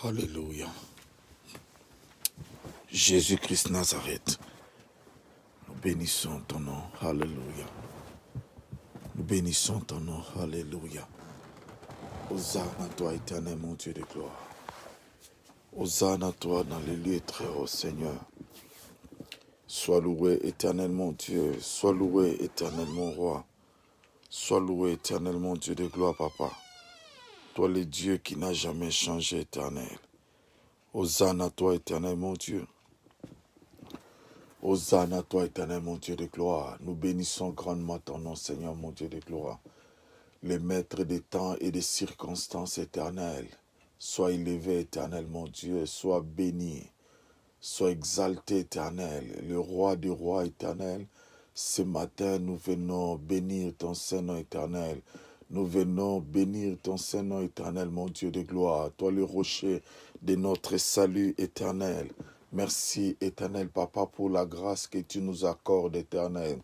Alléluia. Jésus-Christ Nazareth, nous bénissons ton nom. Alléluia. Nous bénissons ton nom. Alléluia. Hosanna à toi, éternel, mon Dieu de gloire. Hosanna à toi dans les lieux très hauts, Seigneur. Sois loué, éternel, mon Dieu. Sois loué, éternel, mon roi. Sois loué, éternel, mon Dieu de gloire, papa. Toi, le Dieu qui n'a jamais changé, éternel. Hosanna à toi, éternel, mon Dieu. Hosanna à toi, éternel, mon Dieu de gloire. Nous bénissons grandement ton nom, Seigneur, mon Dieu de gloire. Les maîtres des temps et des circonstances éternelles. Sois élevé, éternel, mon Dieu. Sois béni. Sois exalté, éternel. Le roi des rois, éternel. Ce matin, nous venons bénir ton Saint-Nom éternel. Nous venons bénir ton Saint-Nom éternel, mon Dieu de gloire. Toi, le rocher de notre salut éternel. Merci, éternel Papa, pour la grâce que tu nous accordes, éternel,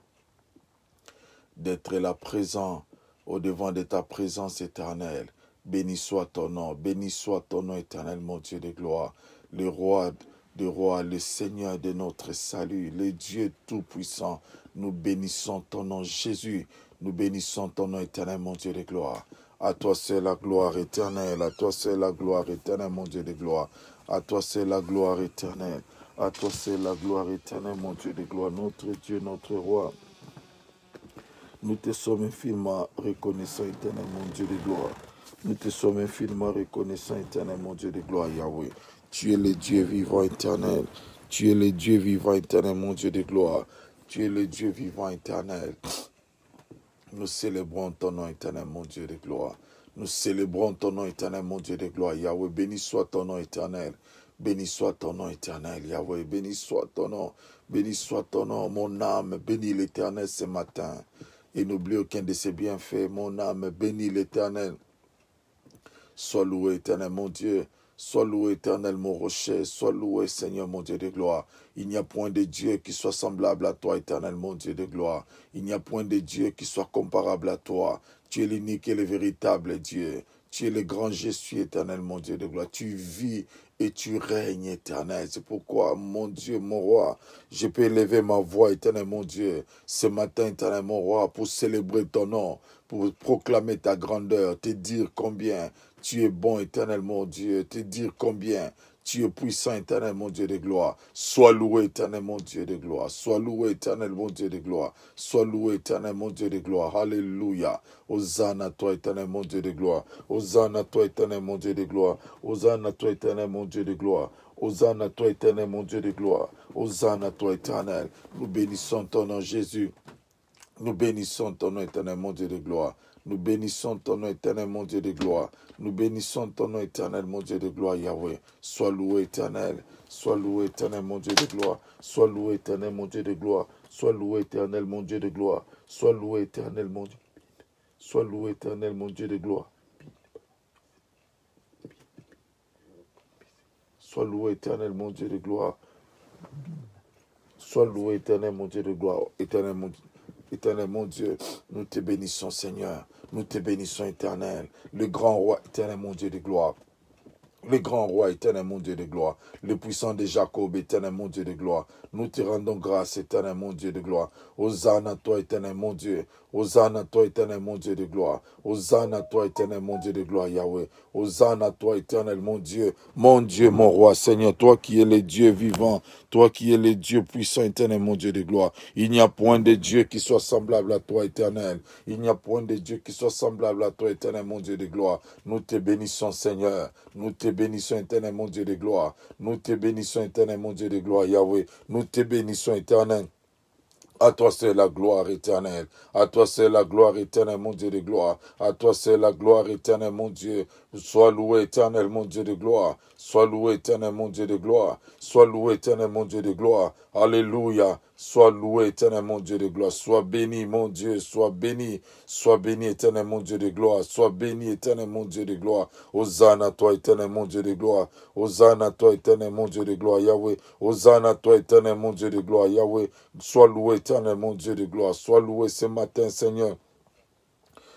d'être là présent au devant de ta présence éternelle. Béni soit ton nom, éternel, mon Dieu de gloire, le roi des rois, le Seigneur de notre salut, le Dieu tout-puissant. Nous bénissons ton nom, Jésus. Nous bénissons ton nom, éternel, mon Dieu de gloire. À toi c'est la gloire éternelle, à toi c'est la gloire éternelle, mon Dieu de gloire. À toi c'est la gloire éternelle. À toi c'est la gloire éternelle, mon Dieu de gloire. Notre Dieu, notre roi. Nous te sommes infiniment reconnaissants, éternel, mon Dieu de gloire. Nous te sommes infiniment reconnaissants, éternel, mon Dieu de gloire, Yahweh. Tu es le Dieu vivant éternel. Tu es le Dieu vivant éternel, mon Dieu de gloire. Tu es le Dieu vivant éternel. Nous célébrons ton nom éternel, mon Dieu de gloire. Nous célébrons ton nom éternel, mon Dieu de gloire. Yahweh, béni soit ton nom éternel. Béni soit ton nom éternel, Yahweh. Béni soit ton nom. Béni soit ton nom, mon âme. Bénis l'éternel ce matin. Et n'oublie aucun de ses bienfaits. Mon âme, bénis l'éternel. Sois loué, éternel, mon Dieu. Sois loué, éternel, mon rocher. Sois loué, Seigneur, mon Dieu de gloire. Il n'y a point de Dieu qui soit semblable à toi, éternel, mon Dieu de gloire. Il n'y a point de Dieu qui soit comparable à toi. Tu es l'unique et le véritable Dieu. Tu es le grand je suis, éternel, mon Dieu de gloire. Tu vis et tu règnes, éternel. C'est pourquoi, mon Dieu, mon roi, je peux élever ma voix, éternel, mon Dieu, ce matin, éternel, mon roi, pour célébrer ton nom, pour proclamer ta grandeur, te dire combien tu es bon, éternel, mon Dieu, te dire combien tu es puissant, éternel, mon Dieu de gloire. Sois loué, éternel, mon Dieu de gloire. Sois loué, éternel, mon Dieu de gloire. Sois loué, éternel, mon Dieu de gloire. Alléluia. Hosanna à toi, éternel, mon Dieu de gloire. Hosanna à toi, éternel, mon Dieu de gloire. Hosanna à toi, éternel, mon Dieu de gloire. Hosanna à toi, éternel, mon Dieu de gloire. Hosanna à toi, éternel. Nous bénissons ton nom, Jésus. Nous bénissons ton nom, éternel, mon Dieu de gloire. Nous bénissons ton nom, éternel, mon Dieu de gloire. Nous bénissons ton nom, éternel, mon Dieu de gloire, Yahweh. Sois loué, éternel. Sois loué, éternel, mon Dieu de gloire. Sois loué, éternel, mon Dieu de gloire. Sois loué, éternel, mon Dieu de gloire. Sois loué, éternel, mon Dieu. Sois loué, éternel, mon Dieu de gloire. Sois loué, éternel, mon Dieu de gloire. Sois loué, éternel, mon Dieu de gloire. Éternel, mon Dieu, nous te bénissons, Seigneur. Nous te bénissons, éternel. Le grand roi, éternel, mon Dieu de gloire. Le grand roi, éternel, mon Dieu de gloire. Le puissant de Jacob, éternel, mon Dieu de gloire. Nous te rendons grâce, éternel, mon Dieu de gloire. Hosanna à toi, éternel, mon Dieu. Hosanna à toi, éternel, mon Dieu de gloire. Hosanna à toi, éternel, mon Dieu de gloire, Yahweh. Hosanna à toi, éternel, mon Dieu, mon roi, Seigneur, toi qui es le Dieu vivant, toi qui es le Dieu puissant, éternel, mon Dieu de gloire. Il n'y a point de Dieu qui soit semblable à toi, éternel. Il n'y a point de Dieu qui soit semblable à toi, éternel, mon Dieu de gloire. Nous te bénissons, Seigneur. Nous te bénissons, éternel, mon Dieu de gloire. Nous te bénissons, éternel, mon Dieu de gloire, Yahweh. Nous te bénissons, éternel. À toi c'est la gloire éternelle. À toi c'est la gloire éternelle, mon Dieu de gloire. À toi c'est la gloire éternelle, mon Dieu. Sois loué éternel, mon Dieu de gloire. Sois loué éternel, mon Dieu de gloire. Sois loué éternel, mon Dieu de gloire. Alléluia. Sois loué éternel, mon Dieu de gloire. Sois béni, mon Dieu. Sois béni. Sois béni éternel, mon Dieu de gloire. Sois béni éternel, mon Dieu de gloire. Hosanna à toi éternel, mon Dieu de gloire. Hosanna à toi éternel, mon Dieu de gloire, Yahweh. Hosanna à toi éternel, mon Dieu de gloire, Yahweh. Sois loué éternel, mon Dieu de gloire. Sois loué ce matin, Seigneur.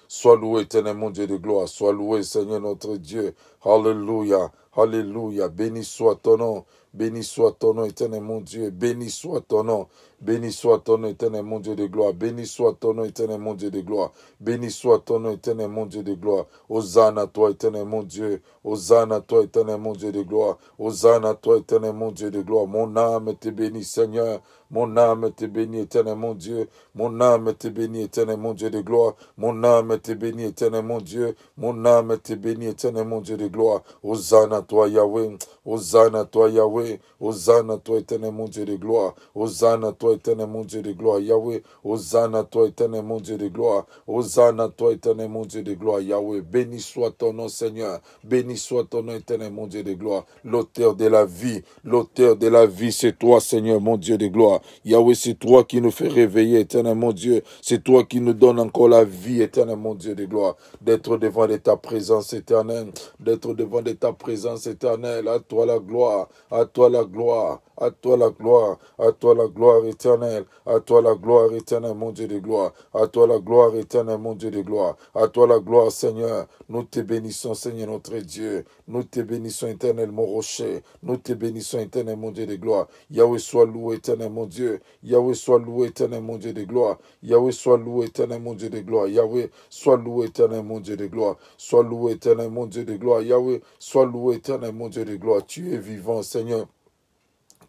Sois loué, éternel, mon Dieu de gloire. Sois loué, Seigneur, notre Dieu. Alléluia. Alléluia. Béni soit ton nom. Béni soit ton nom, éternel mon Dieu. Béni soit ton nom. Béni soit ton nom, éternel mon Dieu de gloire. Béni soit ton nom, éternel mon Dieu de gloire. Béni soit ton nom, éternel mon Dieu de gloire. Hosanna à toi, éternel mon Dieu. Hosanna à toi, éternel mon Dieu de gloire. Hosanna à toi, éternel mon Dieu de gloire. Mon âme te bénit, Seigneur. Mon âme te bénit, éternel mon Dieu. Mon âme te bénit, éternel mon Dieu de gloire. Mon âme te bénit, éternel mon Dieu. Mon âme te bénit, éternel mon Dieu de gloire. Hosanna à toi, Yahweh. Hosanna à toi, Yahweh. Hosanna à toi, éternel mon Dieu de gloire. Hosanna à toi, éternel mon Dieu de gloire, Yahweh. Hosanna à toi, éternel mon Dieu de gloire. Hosanna à toi, éternel mon Dieu de gloire, Yahweh. Béni soit ton nom, Seigneur. Béni soit ton nom, éternel mon Dieu de gloire. L'auteur de la vie, c'est toi, Seigneur, mon Dieu de gloire. Yahweh, c'est toi qui nous fais réveiller, éternel mon Dieu. C'est toi qui nous donne encore la vie, éternel mon Dieu de gloire. D'être devant de ta présence éternelle. D'être devant de ta présence éternelle. À toi la gloire. À toi la gloire. À toi la gloire, à toi la gloire éternelle, à toi la gloire éternelle, mon Dieu de gloire, à toi la gloire éternelle, mon Dieu de gloire, à toi la gloire, Seigneur. Nous te bénissons, Seigneur notre Dieu, nous te bénissons, éternel, mon rocher, nous te bénissons, éternel, mon Dieu de gloire. Yahweh soit loué, éternel, mon Dieu, Yahweh soit loué, éternel, mon Dieu de gloire, Yahweh soit loué, éternel, mon Dieu de gloire, Yahweh soit loué, éternel, mon Dieu de gloire, sois loué, éternel, mon Dieu de gloire, Yahweh soit loué, éternel, mon Dieu de gloire. Tu es vivant, Seigneur.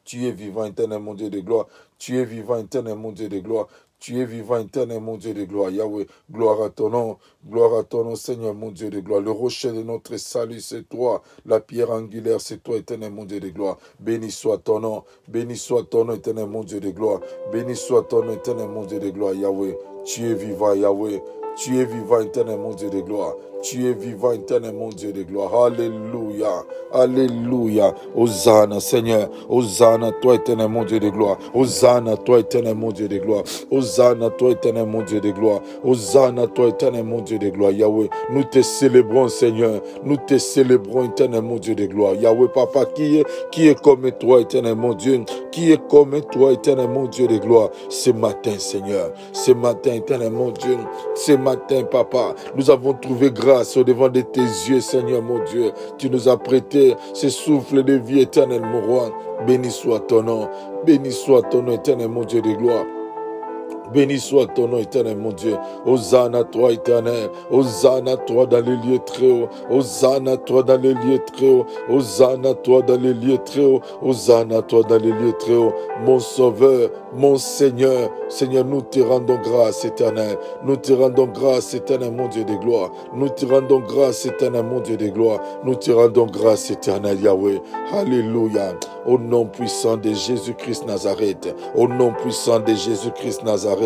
Tu es vivant, éternel, mon Dieu de gloire. Tu es vivant, éternel, mon Dieu de gloire. Tu es vivant, éternel, mon Dieu de gloire. Yahweh, gloire à ton nom, Seigneur, mon Dieu de gloire. Le rocher de notre salut, c'est toi. La pierre angulaire, c'est toi, éternel, mon Dieu de gloire. Béni soit ton nom, éternel, mon Dieu de gloire. Béni soit ton nom, éternel, mon Dieu de gloire. Yahweh, tu es vivant, Yahweh. Tu es vivant, éternel, mon Dieu de gloire. Tu es vivant, éternel, mon Dieu de gloire. Alléluia. Alléluia. Hosanna, Seigneur. Hosanna, toi, éternel, mon Dieu de gloire. Hosanna, toi, éternel, mon Dieu de gloire. Hosanna, toi, éternel, mon Dieu de gloire. Hosanna, toi, éternel, mon Dieu de gloire. Yahweh, nous te célébrons, Seigneur. Nous te célébrons, éternel, mon Dieu de gloire. Yahweh, Papa, qui est comme toi, éternel, mon Dieu. Qui est comme toi, éternel, mon Dieu de gloire. Ce matin, Seigneur. Ce matin, éternel, mon Dieu. Ce matin, Papa, nous avons trouvé grâce au devant de tes yeux, Seigneur, mon Dieu. Tu nous as prêté ce souffle de vie éternel, mon roi. Béni soit ton nom. Béni soit ton nom, éternel, mon Dieu de gloire. Béni soit ton nom, éternel, mon Dieu. Hosanna à toi, éternel. Hosanna à toi dans les lieux très hauts. Hosanna à toi dans les lieux très hauts. Hosanna à toi dans les lieux très hauts. Hosanna à toi dans les lieux très hauts. Mon Sauveur, mon Seigneur. Seigneur, nous te rendons grâce, éternel. Nous te rendons grâce, éternel, mon Dieu de gloire. Nous te rendons grâce, éternel, mon Dieu de gloire. Nous te rendons grâce, éternel, Yahweh. Alléluia. Au nom puissant de Jésus-Christ Nazareth. Au nom puissant de Jésus-Christ Nazareth.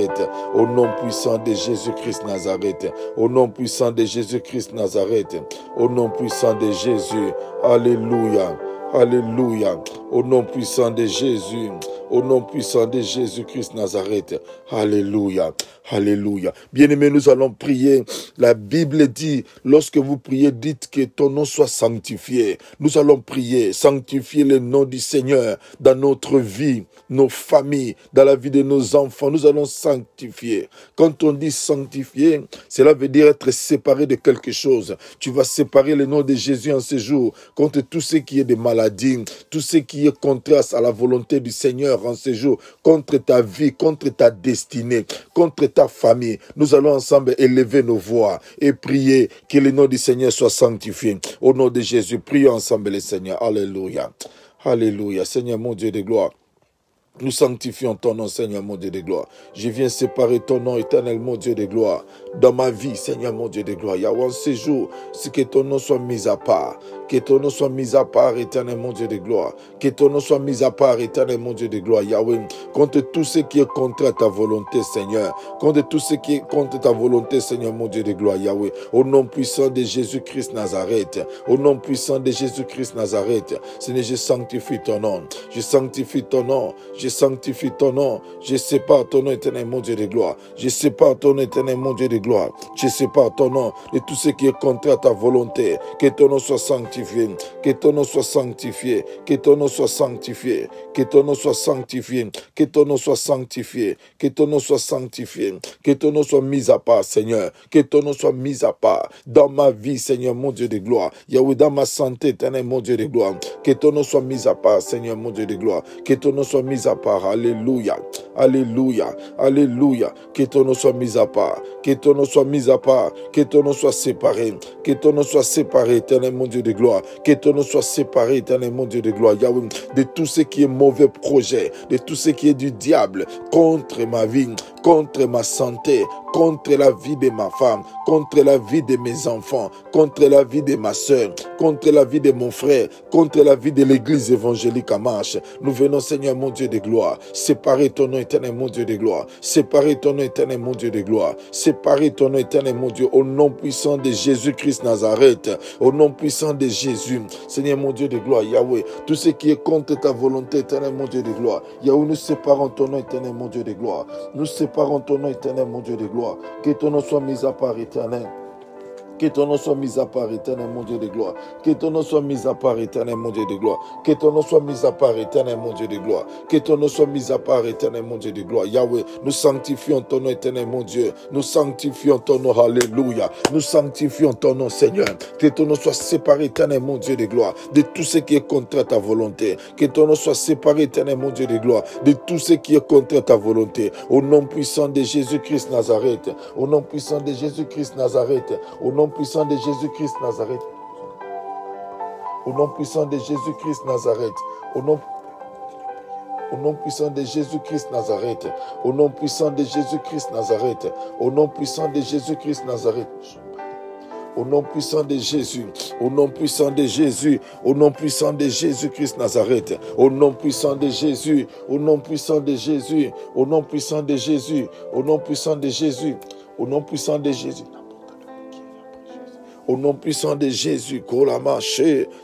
Au nom puissant de Jésus-Christ Nazareth. Au nom puissant de Jésus-Christ Nazareth. Au nom puissant de Jésus. Alléluia. Alléluia. Au nom puissant de Jésus. Au nom puissant de Jésus-Christ Nazareth. Alléluia. Alléluia. Bien-aimés, nous allons prier. La Bible dit, lorsque vous priez, dites que ton nom soit sanctifié. Nous allons prier, sanctifier le nom du Seigneur dans notre vie, nos familles, dans la vie de nos enfants. Nous allons sanctifier. Quand on dit sanctifier, cela veut dire être séparé de quelque chose. Tu vas séparer le nom de Jésus en ce jour contre tout ce qui est de maladie, tout ce qui est contraire à la volonté du Seigneur en ce jour, contre ta vie, contre ta destinée, contre ta famille. Nous allons ensemble élever nos voix et prier que le nom du Seigneur soit sanctifié. Au nom de Jésus, prions ensemble le Seigneur. Alléluia. Alléluia. Seigneur, mon Dieu de gloire. Nous sanctifions ton nom, Seigneur, mon Dieu de gloire. Je viens séparer ton nom, éternel, mon Dieu de gloire. Dans ma vie, Seigneur, mon Dieu de gloire. Yahweh, en ce jour, c'est que ton nom soit mis à part. Que ton nom soit mis à part, éternel, mon Dieu de gloire. Que ton nom soit mis à part, éternel, mon Dieu de gloire. Yahweh, contre tout ce qui est contre ta volonté, Seigneur. Contre tout ce qui est contre ta volonté, Seigneur, mon Dieu de gloire. Yahweh, au nom puissant de Jésus-Christ Nazareth. Au nom puissant de Jésus-Christ Nazareth. Seigneur, je sanctifie ton nom. Je sanctifie ton nom. Je sanctifie ton nom. Je sépare ton nom, éternel, mon Dieu de gloire. Je sépare ton nom, éternel, mon Dieu de gloire. Je sépare ton nom de tout ce qui est contre ta volonté. Que ton nom soit sanctifié. sanctifié, que ton nom soit sanctifié, que ton nom soit sanctifié, que ton nom soit sanctifié, que ton nom soit sanctifié, que ton nom soit sanctifié, que ton nom soit mis à part, Seigneur, que ton nom soit mis à part dans ma vie, Seigneur, mon Dieu de gloire. Yahweh, dans ma santé, éternel, mon Dieu de gloire. Que ton nom soit mis à part, Seigneur, mon Dieu de gloire. Que ton nom soit mis à part. Alléluia. Alléluia. Alléluia. Que ton nom soit mis à part. Que ton nom soit mis à part. Que ton nom soit séparé. Que ton nom soit séparé, éternel, mon Dieu de gloire. Que ton nom soit séparé, éternel, mon Dieu de gloire. Yahweh, de tout ce qui est mauvais projet, de tout ce qui est du diable contre ma vie, contre ma santé, contre la vie de ma femme, contre la vie de mes enfants, contre la vie de ma soeur, contre la vie de mon frère, contre la vie de l'église évangélique à marche. Nous venons, Seigneur, mon Dieu de gloire, séparer ton nom éternel, mon Dieu de gloire, séparer ton nom éternel, mon Dieu de gloire, séparer ton nom éternel, mon Dieu, au nom puissant de Jésus-Christ Nazareth, au nom puissant de Jésus, Seigneur, mon Dieu de gloire, Yahweh, tout ce qui est contre ta volonté éternelle, mon Dieu de gloire, Yahweh, nous séparons ton nom éternel, mon Dieu de gloire, nous séparons ton nom éternel, mon Dieu de gloire, que ton nom soit mis à part éternel. Que ton nom soit mis à part, éternel, mon Dieu de gloire. Que ton nom soit mis à part, éternel, mon Dieu de gloire. Que ton nom soit mis à part, éternel, mon Dieu de gloire. Que ton nom soit mis à part, éternel, mon Dieu de gloire. Yahweh, nous sanctifions ton nom, éternel, mon Dieu. Nous sanctifions ton nom, alléluia. Nous sanctifions ton nom, Seigneur. Que ton nom soit séparé, éternel, mon Dieu de gloire, de tout ce qui est contre ta volonté. Que ton nom soit séparé, éternel, mon Dieu de gloire, de tout ce qui est contre ta volonté. Au nom puissant de Jésus-Christ Nazareth. Au nom puissant de Jésus-Christ Nazareth. Au nom puissant de Jésus-Christ Nazareth. Au nom puissant de Jésus-Christ Nazareth. Au nom puissant de Jésus-Christ Nazareth. Au nom puissant de Jésus-Christ Nazareth. Au nom puissant de Jésus-Christ Nazareth. Au nom puissant de Jésus, au nom puissant de Jésus, au nom puissant de Jésus-Christ Nazareth, au nom puissant de Jésus, au nom puissant de Jésus, au nom puissant de Jésus, au nom puissant de Jésus, au nom puissant de Jésus. Au nom puissant de Jésus,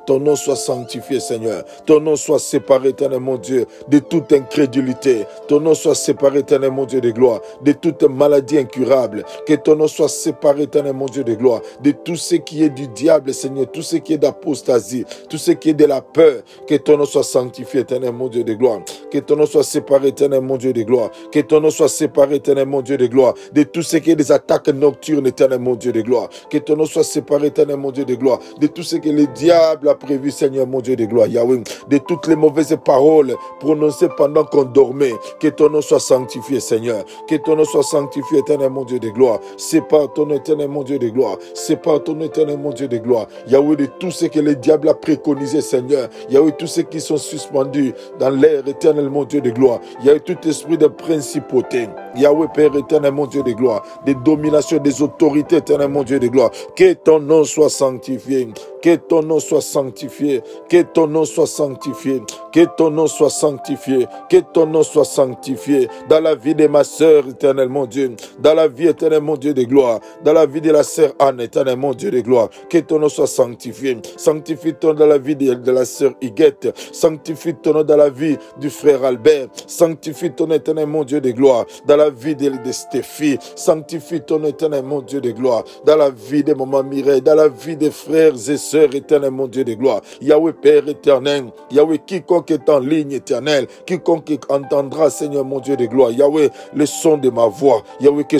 ton nom soit sanctifié, Seigneur. Ton nom soit séparé, éternel mon Dieu, de toute incrédulité. Ton nom soit séparé, éternel mon Dieu de gloire, de toute maladie incurable. Que ton nom soit séparé, éternel mon Dieu de gloire, de tout ce qui est du diable, Seigneur, tout ce qui est d'apostasie, tout ce qui est de la peur. Que ton nom soit sanctifié, éternel mon Dieu de gloire. Que ton nom soit séparé, éternel mon Dieu de gloire. Que ton nom soit séparé, éternel mon Dieu de gloire, de tout ce qui est des attaques nocturnes, éternel mon Dieu de gloire. Que ton nom soit séparé, éternel mon Dieu de gloire, de tout ce que le diable a prévu, Seigneur mon Dieu de gloire, Yahweh, de toutes les mauvaises paroles prononcées pendant qu'on dormait. Que ton nom soit sanctifié, Seigneur. Que ton nom soit sanctifié, éternel mon Dieu de gloire. Sépare ton nom, éternel mon Dieu de gloire. Sépare ton nom, éternel mon Dieu de gloire. Yahweh, de tout ce que le diable a préconisé, Seigneur. Yahweh, tous ceux qui sont suspendus dans l'air, éternel mon Dieu de gloire. Yahweh, tout esprit de principauté. Yahweh, Père éternel mon Dieu de gloire. Des dominations, des autorités, éternel mon Dieu de gloire. Que ton nom soit sanctifié. Que ton nom soit sanctifié. Que ton nom soit sanctifié. Que ton nom soit sanctifié. Que ton nom soit sanctifié. Dans la vie de ma sœur, éternel mon Dieu. Dans la vie, éternel mon Dieu de gloire. Dans la vie de la sœur Anne, éternel mon Dieu de gloire. Que ton nom soit sanctifié. Sanctifie ton nom dans la vie de la sœur Huguette. Sanctifie ton nom dans la vie du frère Albert. Sanctifie ton nom, éternel mon Dieu de gloire. Dans la vie de Stéphie. Sanctifie ton nom, éternel mon Dieu de gloire. Dans la vie de maman Mireille. Dans la vie des frères et sœurs, éternel mon Dieu de gloire. Yahweh Père éternel. Yahweh quiconque est en ligne, éternel. Quiconque entendra, Seigneur mon Dieu de gloire. Yahweh, le son de ma voix. Yahweh, que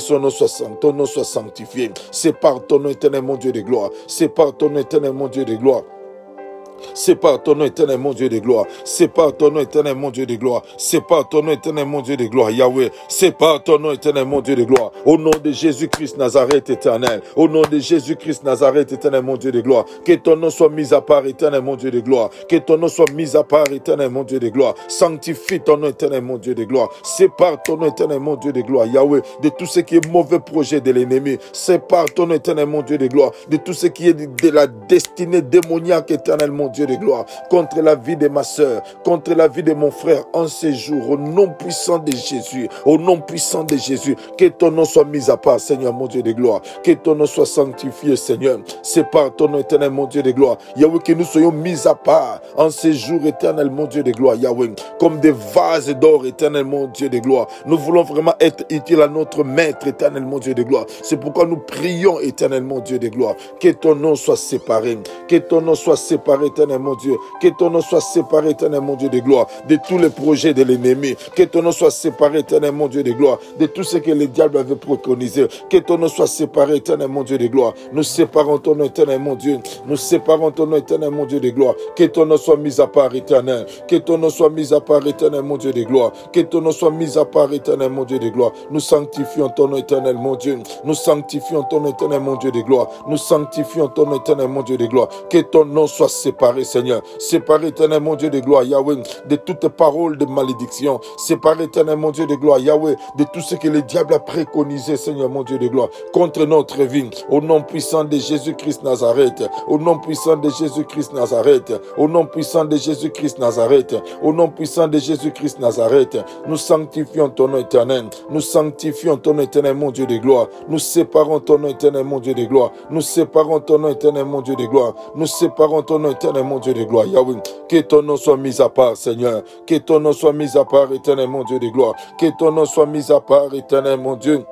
ton nom soit sanctifié. C'est par ton nom, éternel mon Dieu de gloire. C'est par ton nom, éternel mon Dieu de gloire. C'est par ton nom éternel mon Dieu de gloire. C'est par ton nom éternel mon Dieu de gloire. C'est par ton nom éternel mon Dieu de gloire. Yahweh, c'est par ton nom éternel mon Dieu de gloire. Au nom de Jésus-Christ Nazareth éternel. Au nom de Jésus-Christ Nazareth éternel mon Dieu de gloire. Que ton nom soit mis à part éternel mon Dieu de gloire. Que ton nom soit mis à part éternel mon Dieu de gloire. Sanctifie ton nom éternel mon Dieu de gloire. C'est par ton nom éternel mon Dieu de gloire. Yahweh, de tout ce qui est mauvais projet de l'ennemi. C'est par ton nom éternel mon Dieu de gloire. De tout ce qui est de la destinée démoniaque éternel mon Dieu Dieu de gloire, contre la vie de ma soeur, contre la vie de mon frère en ces jours, au nom puissant de Jésus, au nom puissant de Jésus, que ton nom soit mis à part, Seigneur, mon Dieu de gloire, que ton nom soit sanctifié, Seigneur, c'est par ton nom éternel, mon Dieu de gloire, Yahweh, que nous soyons mis à part en ces jours éternels, mon Dieu de gloire, Yahweh, comme des vases d'or éternel, mon Dieu de gloire, nous voulons vraiment être utiles à notre Maître éternel, mon Dieu de gloire, c'est pourquoi nous prions éternel, mon Dieu de gloire, que ton nom soit séparé, que ton nom soit séparé, éternel, mon Dieu, que ton nom soit séparé, éternel, mon Dieu de gloire, de tous les projets de l'ennemi, que ton nom soit séparé, éternel, mon Dieu de gloire, de tout ce que le diable avait préconisé, que ton nom soit séparé, éternel, mon Dieu de gloire, nous séparons ton nom, éternel, mon Dieu, nous séparons ton nom, éternel, mon Dieu de gloire, que ton nom soit mis à part, éternel, que ton nom soit mis à part, éternel, mon Dieu de gloire, que ton nom soit mis à part, éternel, mon Dieu de gloire, nous sanctifions ton nom, éternel, mon Dieu, nous sanctifions ton nom, éternel, mon Dieu de gloire, nous sanctifions ton nom, éternel, mon Dieu de gloire, que ton nom soit séparé, Seigneur, séparé, éternel, mon Dieu de gloire, Yahweh, de toute parole de malédiction, séparé, éternel, mon Dieu de gloire, Yahweh, de tout ce que le diable a préconisé, Seigneur, mon Dieu de gloire, contre notre vie, au nom puissant de Jésus-Christ Nazareth, au nom puissant de Jésus-Christ Nazareth, au nom puissant de Jésus-Christ Nazareth, au nom puissant de Jésus-Christ Nazareth, nous sanctifions ton nom éternel, nous sanctifions ton nom éternel, mon Dieu de gloire, nous séparons ton nom éternel, mon Dieu de gloire, nous séparons ton nom éternel, mon Dieu de gloire, nous séparons ton nom éternel, mon Dieu de gloire, Yahweh, que ton nom soit mis à part, Seigneur, que ton nom soit mis à part, éternel, mon Dieu de gloire, que ton nom soit mis à part, éternel, mon Dieu.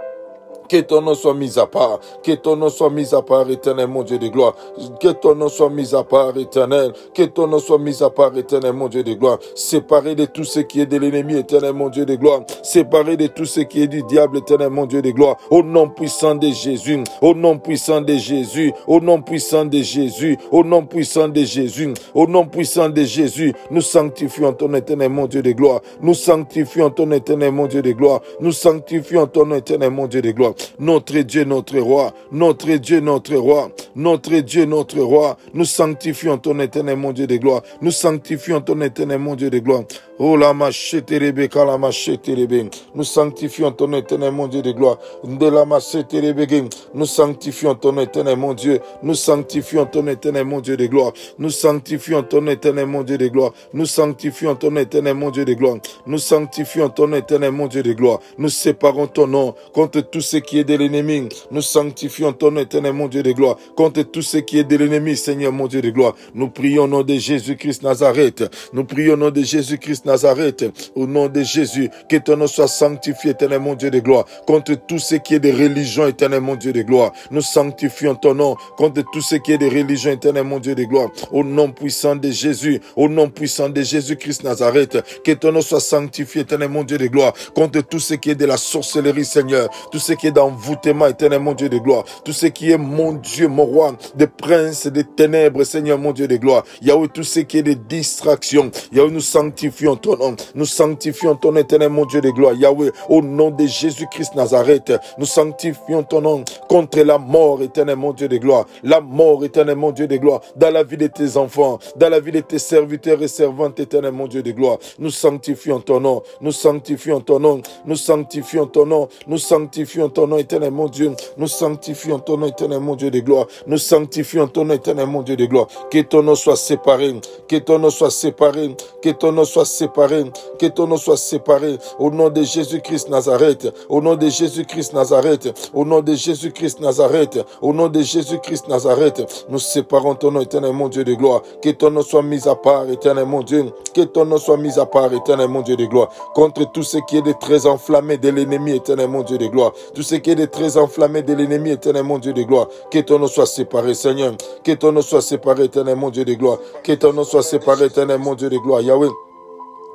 Que ton nom soit mis à part, que ton nom soit mis à part, éternel, mon Dieu de gloire, que ton nom soit mis à part, éternel, que ton nom soit mis à part, éternel, mon Dieu de gloire, séparé de tout ce qui est de l'ennemi, éternel, mon Dieu de gloire, séparé de tout ce qui est du diable, éternel, mon Dieu de gloire, au nom puissant de Jésus, au nom puissant de Jésus, au nom puissant de Jésus, au nom puissant de Jésus, au nom puissant de Jésus, nous sanctifions ton éternel, mon Dieu de gloire, nous sanctifions ton éternel, mon Dieu de gloire, nous sanctifions ton éternel, mon Dieu de gloire, notre Dieu, notre roi, notre Dieu, notre roi, notre Dieu, notre roi, nous sanctifions ton éternel, mon Dieu de gloire, nous sanctifions ton éternel, mon Dieu de gloire. Oh la macheterebe, kala macheterebe, nous sanctifions ton éternel, mon Dieu de gloire, de la macheterebe, nous sanctifions ton éternel, mon Dieu, nous sanctifions ton éternel, mon Dieu de gloire, nous sanctifions ton éternel, mon Dieu de gloire, nous sanctifions ton éternel, mon Dieu de gloire, nous sanctifions ton éternel, mon Dieu de gloire, nous séparons ton nom contre tout ce qui est de l'ennemi, nous sanctifions ton éternel, mon Dieu de gloire, contre tout ce qui est de l'ennemi, Seigneur, mon Dieu de gloire, nous prions au nom de Jésus-Christ Nazareth, nous prions au nom de Jésus-Christ Nazareth, au nom de Jésus, que ton nom soit sanctifié, éternel, mon Dieu de gloire, contre tout ce qui est de religion, éternel, mon Dieu de gloire, nous sanctifions ton nom, contre tout ce qui est de religion, éternel, mon Dieu de gloire, au nom puissant de Jésus, au nom puissant de Jésus-Christ Nazareth, que ton nom soit sanctifié, éternel, mon Dieu de gloire, contre tout ce qui est de la sorcellerie, Seigneur, tout ce qui est d'envoûtement, éternel, mon Dieu de gloire, tout ce qui est, mon Dieu, mon roi, des princes des ténèbres, Seigneur, mon Dieu de gloire, Yahweh, tout ce qui est de distraction, Yahweh, nous sanctifions ton nom, nous sanctifions ton éternel, mon Dieu de gloire, Yahweh, au nom de Jésus-Christ Nazareth, nous sanctifions ton nom contre la mort, éternel, mon Dieu de gloire, la mort, éternel, mon Dieu de gloire, dans la vie de tes enfants, dans la vie de tes serviteurs et servantes, éternel, mon Dieu de gloire, nous sanctifions ton nom, nous sanctifions ton nom, nous sanctifions ton nom, nous sanctifions ton nom, éternel, mon Dieu, nous sanctifions ton nom, éternel, mon Dieu de gloire, nous sanctifions ton nom, éternel, mon Dieu de gloire, que ton nom soit séparé, que ton nom soit séparé, que ton nom soit séparé, que ton nom soit séparé, au nom de Jésus-Christ Nazareth, au nom de Jésus-Christ Nazareth, au nom de Jésus-Christ Nazareth, au nom de Jésus-Christ Nazareth, nous séparons ton nom, éternel, mon Dieu de gloire, que ton nom soit mis à part, éternel, mon Dieu, que ton nom soit mis à part, éternel, mon Dieu de gloire, contre tout ce qui est de très enflammé de l'ennemi, éternel, mon Dieu de gloire, tout ce qui est de très enflammé de l'ennemi, éternel, mon Dieu de gloire, que ton nom soit séparé, Seigneur, que ton nom soit séparé, éternel, mon Dieu de gloire, que ton nom soit séparé, éternel, mon Dieu de gloire, Yahweh.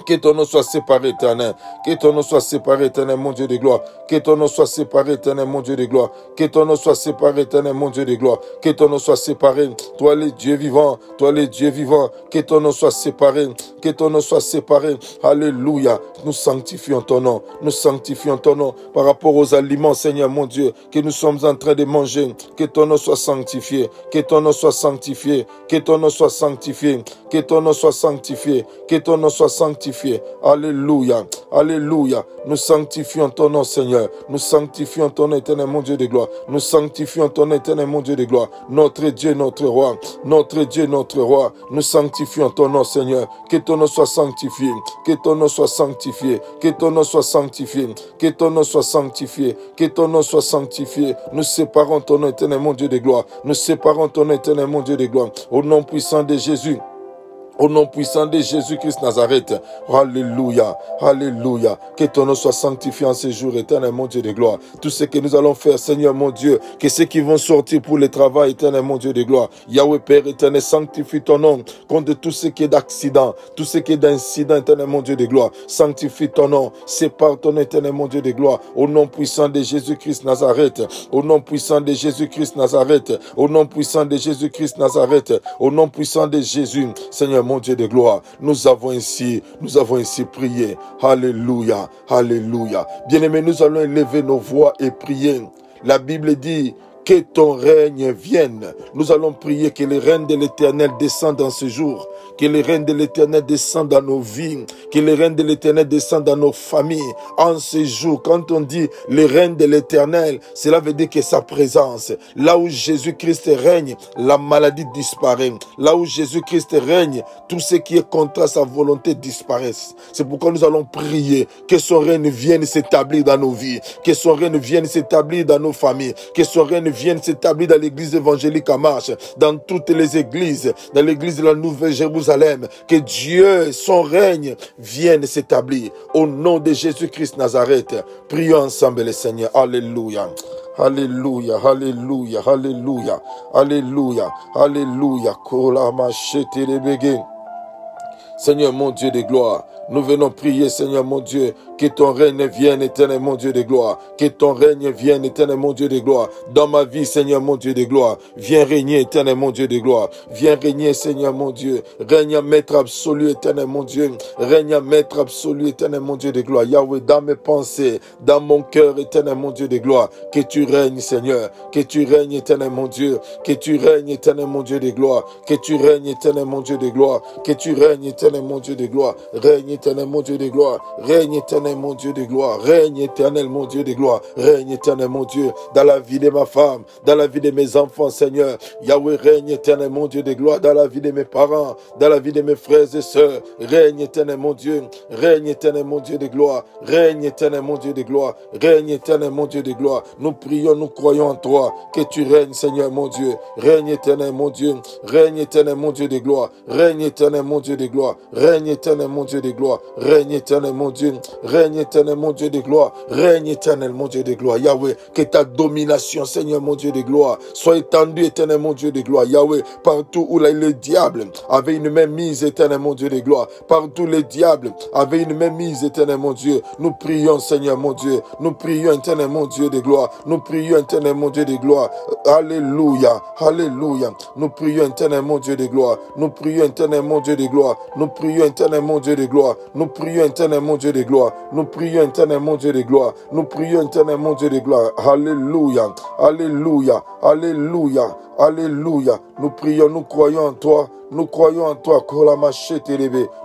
Que ton nom soit séparé, éternel. Que ton nom soit séparé, éternel, mon Dieu de gloire. Que ton nom soit séparé, éternel, mon Dieu de gloire. Que ton nom soit séparé, éternel, mon Dieu de gloire. Que ton nom soit séparé. Toi, les dieux vivants. Toi, les dieux vivants. Que ton nom soit séparé. Que ton nom soit séparé. Alléluia. Nous sanctifions ton nom. Nous sanctifions ton nom par rapport aux aliments, Seigneur, mon Dieu, que nous sommes en train de manger. Que ton nom soit sanctifié. Que ton nom soit sanctifié. Que ton nom soit sanctifié. Que ton nom soit sanctifié. Que ton nom soit sanctifié. sanctifié. Alléluia, alléluia. Nous sanctifions ton nom, Seigneur. Nous sanctifions ton nom, éternel mon Dieu de gloire. Nous sanctifions ton nom, éternel mon Dieu de gloire. Notre Dieu, notre roi. Notre Dieu, notre roi. Nous sanctifions ton nom, Seigneur. Que ton nom soit sanctifié. Que ton nom soit sanctifié. Que ton nom soit sanctifié. Que ton nom soit sanctifié. Que ton nom soit sanctifié. Nous séparons ton nom, éternel mon Dieu de gloire. Nous séparons ton nom, éternel mon Dieu de gloire. Au nom puissant de Jésus. Au nom puissant de Jésus-Christ Nazareth. Alléluia. Alléluia. Que ton nom soit sanctifié en ce jour, éternel mon Dieu de gloire. Tout ce que nous allons faire, Seigneur mon Dieu, que ceux qui vont sortir pour le travail, éternel mon Dieu de gloire. Yahweh Père éternel, sanctifie ton nom contre tout ce qui est d'accident, tout ce qui est d'incident, éternel mon Dieu de gloire. Sanctifie ton nom. Sépare ton nom, éternel mon Dieu de gloire. Au nom puissant de Jésus-Christ Nazareth. Au nom puissant de Jésus-Christ Nazareth. Au nom puissant de Jésus-Christ Nazareth. Au nom puissant de Jésus, Seigneur mon Dieu de gloire, nous avons ainsi prié. Alléluia, alléluia. Bien-aimés, nous allons élever nos voix et prier. La Bible dit que ton règne vienne. Nous allons prier que le règne de l'Éternel descende dans ce jour. Que le règne de l'Éternel descende dans nos vies. Que le règne de l'Éternel descende dans nos familles. En ce jour, quand on dit le règne de l'Éternel, cela veut dire que sa présence, là où Jésus-Christ règne, la maladie disparaît. Là où Jésus-Christ règne, tout ce qui est contre sa volonté disparaisse. C'est pourquoi nous allons prier que son règne vienne s'établir dans nos vies. Que son règne vienne s'établir dans nos familles. Que son règne vienne s'établir dans l'église évangélique en marche, dans toutes les églises, dans l'église de la Nouvelle Jérusalem. Que Dieu, son règne, vienne s'établir. Au nom de Jésus-Christ Nazareth, prions ensemble le Seigneur. Alléluia. Alléluia, alléluia, alléluia, alléluia, alléluia. Seigneur mon Dieu de gloire, nous venons prier, Seigneur mon Dieu, que ton règne vienne, éternel mon Dieu de gloire. Que ton règne vienne, éternel mon Dieu de gloire. Dans ma vie, Seigneur mon Dieu de gloire. Viens régner, éternel mon Dieu de gloire. Viens régner, Seigneur mon Dieu. Règne à maître absolu, éternel mon Dieu. Règne à maître absolu, éternel mon Dieu de gloire. Yahweh, dans mes pensées, dans mon cœur, éternel mon Dieu de gloire. Que tu règnes, Seigneur. Que tu règnes, éternel mon Dieu. Que tu règnes, éternel mon Dieu de gloire. Que tu règnes, éternel mon Dieu de gloire. Que tu règnes, éternel mon Dieu de gloire. Règne, éternel mon Dieu de gloire. Règne, éternel mon Dieu de gloire. Règne, éternel mon Dieu de gloire. Règne, éternel mon Dieu, dans la vie de ma femme, dans la vie de mes enfants, Seigneur. Yahweh, règne, éternel mon Dieu de gloire, dans la vie de mes parents, dans la vie de mes frères et sœurs. Règne, éternel mon Dieu. Règne, éternel mon Dieu de gloire. Règne, éternel mon Dieu de gloire. Règne, éternel mon Dieu de gloire. Nous prions, nous croyons en toi. Que tu règnes, Seigneur mon Dieu. Règne, éternel mon Dieu. Règne, éternel mon Dieu de gloire. Règne, éternel mon Dieu de gloire. Règne, éternel mon Dieu de gloire. Règne, éternel mon Dieu. Règne, éternel mon Dieu de gloire. Règne, éternel mon Dieu de gloire. Yahweh, que ta domination, Seigneur mon Dieu de gloire, soit étendue, éternel mon Dieu de gloire. Yahweh, partout où le diable avait une main mise, éternel mon Dieu de gloire. Partout le diable avait une main mise, éternel mon Dieu. Nous prions, Seigneur mon Dieu. Nous prions, éternel mon Dieu de gloire. Nous prions, éternel mon Dieu de gloire. Alléluia. Alléluia. Nous prions, éternel mon Dieu de gloire. Nous prions, éternel mon Dieu de gloire. Nous prions, éternel mon Dieu de gloire. Nous prions, éternel mon Dieu de gloire. Nous prions, éternel mon Dieu de gloire. Nous prions, éternel mon Dieu de gloire. Alléluia. Alléluia. Alléluia. Alléluia. Nous prions, nous croyons en toi. Nous croyons en toi,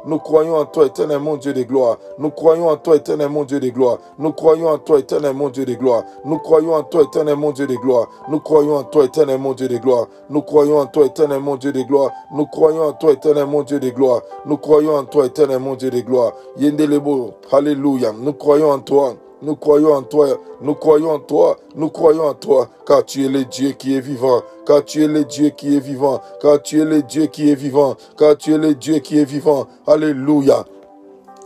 nous croyons en toi, éternel mon Dieu de gloire. Nous croyons en toi, éternel mon Dieu de gloire. Nous croyons en toi, éternel mon Dieu de gloire. Nous croyons en toi, éternel mon Dieu de gloire. Nous croyons en toi, éternel mon Dieu de gloire. Nous croyons en toi, éternel mon Dieu de gloire. Nous croyons en toi, éternel mon Dieu de gloire. Nous croyons en toi, éternel mon Dieu de gloire. Yendelebo, alléluia. Nous croyons en toi. Nous croyons en toi, nous croyons en toi, nous croyons en toi, car tu es le Dieu qui est vivant, car tu es le Dieu qui est vivant, car tu es le Dieu qui est vivant, car tu es le Dieu qui est vivant. Alléluia.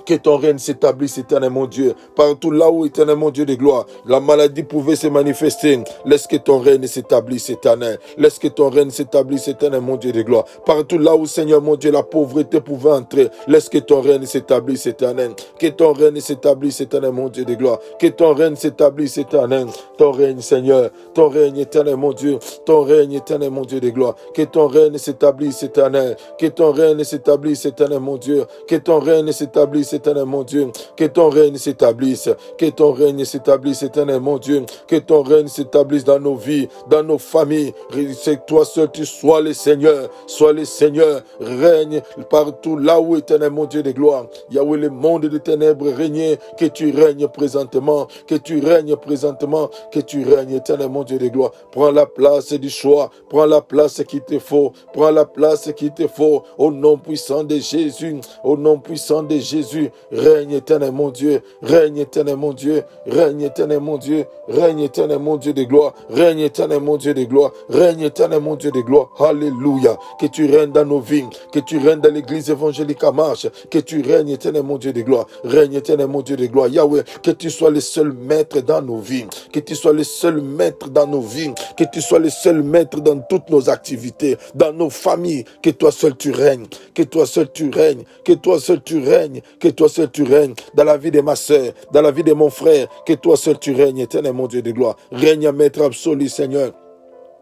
Que ton règne s'établisse, éternel mon Dieu. Partout là où, éternel mon Dieu de gloire, la maladie pouvait se manifester. Laisse que ton règne s'établisse, éternel. Laisse que ton règne s'établisse, éternel mon Dieu de gloire. Partout là où, Seigneur mon Dieu, la pauvreté pouvait entrer. Laisse que ton règne s'établisse, éternel. Que ton règne s'établisse, éternel mon Dieu de gloire. Que ton règne s'établisse, éternel. Ton règne, Seigneur. Ton règne, éternel mon Dieu. Ton règne, éternel mon Dieu de gloire. Que ton règne s'établisse, éternel. Que ton règne s'établisse, éternel mon Dieu. Que ton règne s'établisse, éternel mon Dieu. Que ton règne s'établisse. Que ton règne s'établisse, éternel mon Dieu. Que ton règne s'établisse dans nos vies, dans nos familles. C'est toi seul, tu sois le Seigneur. Sois le Seigneur. Règne partout là où, éternel mon Dieu de gloire. Yahweh, le monde de ténèbres régner. Que tu règnes présentement. Que tu règnes présentement. Que tu règnes, éternel mon Dieu de gloire. Prends la place du choix. Prends la place qu'il te faut. Prends la place qu'il te faut. Au nom puissant de Jésus. Au nom puissant de Jésus. Règne, éternel mon Dieu. Règne, éternel mon Dieu. Règne, éternel mon Dieu. Règne, éternel mon Dieu de gloire. Règne, éternel mon Dieu de gloire. Règne, éternel mon Dieu de gloire. Alléluia. Que tu règnes dans nos vies. Que tu règnes dans l'église évangélique à marche. Que tu règnes, éternel mon Dieu de gloire. Règne, éternel mon Dieu de gloire. Yahweh, que tu sois le seul maître dans nos vies. Que tu sois le seul maître dans nos vies. Que tu sois le seul maître dans toutes nos activités. Dans nos familles. Que toi seul tu règnes. Que toi seul tu règnes. Que toi seul tu règnes. Que toi seul tu règnes. Dans la vie de ma soeur. Dans la vie de mon frère. Que toi seul tu règnes, éternel mon Dieu de gloire. Règne, maître absolu, Seigneur.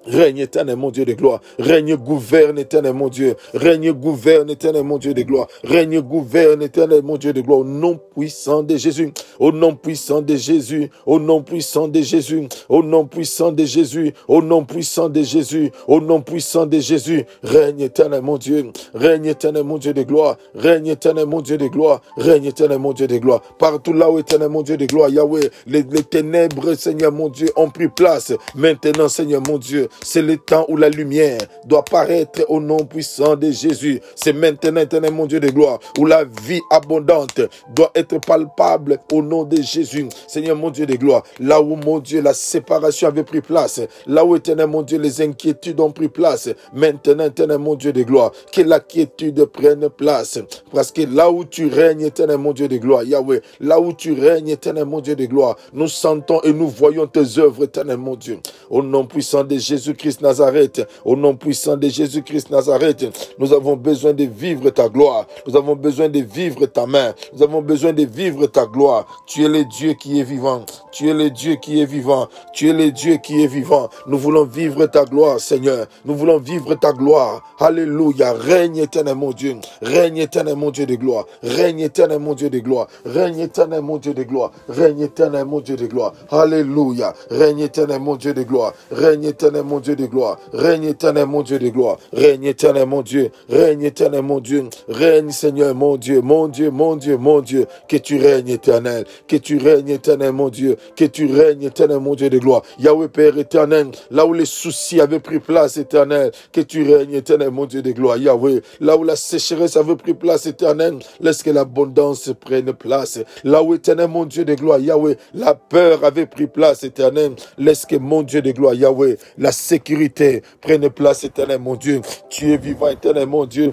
Règne, éternel mon Dieu de gloire. Règne, gouverne, éternel mon Dieu. Règne, gouverne, éternel mon Dieu de gloire. Règne, gouverne, éternel mon Dieu de gloire. Au nom puissant de Jésus. Au nom puissant de Jésus. Au nom puissant de Jésus. Au nom puissant de Jésus. Au nom puissant de Jésus. Au nom puissant de Jésus. Règne, éternel mon Dieu. Règne, éternel mon Dieu de gloire. Règne, éternel mon Dieu de gloire. Règne, éternel mon Dieu de gloire. Partout là où, éternel mon Dieu de gloire, Yahweh, les ténèbres, Seigneur mon Dieu, ont pris place. Maintenant, Seigneur mon Dieu, c'est le temps où la lumière doit paraître au nom puissant de Jésus. C'est maintenant, éternel mon Dieu de gloire, où la vie abondante doit être palpable au nom de Jésus. Seigneur mon Dieu de gloire, là où mon Dieu, la séparation avait pris place, là où, éternel mon Dieu, les inquiétudes ont pris place, maintenant, éternel mon Dieu de gloire, que la quiétude prenne place. Parce que là où tu règnes, éternel mon Dieu de gloire, Yahweh, là où tu règnes, éternel mon Dieu de gloire, nous sentons et nous voyons tes œuvres, éternel mon Dieu. Au nom puissant de Jésus-Christ Nazareth, au nom puissant de Jésus-Christ Nazareth, nous avons besoin de vivre ta gloire. Nous avons besoin de vivre ta main. Nous avons besoin de vivre ta gloire. Tu es le Dieu qui est vivant. Tu es le Dieu qui est vivant. Tu es le Dieu qui est vivant. Nous voulons vivre ta gloire, Seigneur. Nous voulons vivre ta gloire. Alléluia. Règne éternel mon Dieu. Règne éternel mon Dieu de gloire. Règne éternel mon Dieu de gloire. Règne éternel mon Dieu de gloire. Règne éternel mon Dieu de gloire. Alléluia. Règne éternel mon Dieu de gloire. Règne éternel mon Dieu de gloire. Règne éternel mon Dieu de gloire. Règne éternel mon Dieu. Règne éternel mon Dieu. Règne Seigneur mon Dieu. Mon Dieu, mon Dieu, mon Dieu. Que tu règnes éternel. Que tu règnes éternel mon Dieu. Que tu règnes éternel mon Dieu de gloire. Yahweh Père éternel. Là où les soucis avaient pris place éternel. Que tu règnes éternel mon Dieu de gloire. Yahweh. Là où la sécheresse avait pris place éternel. Laisse que l'abondance prenne place. Là où éternel mon Dieu de gloire. Yahweh. La peur avait pris place éternel. Laisse que mon Dieu de gloire. Yahweh. La sécurité prenne place éternel mon Dieu. Tu es vivant éternel mon Dieu.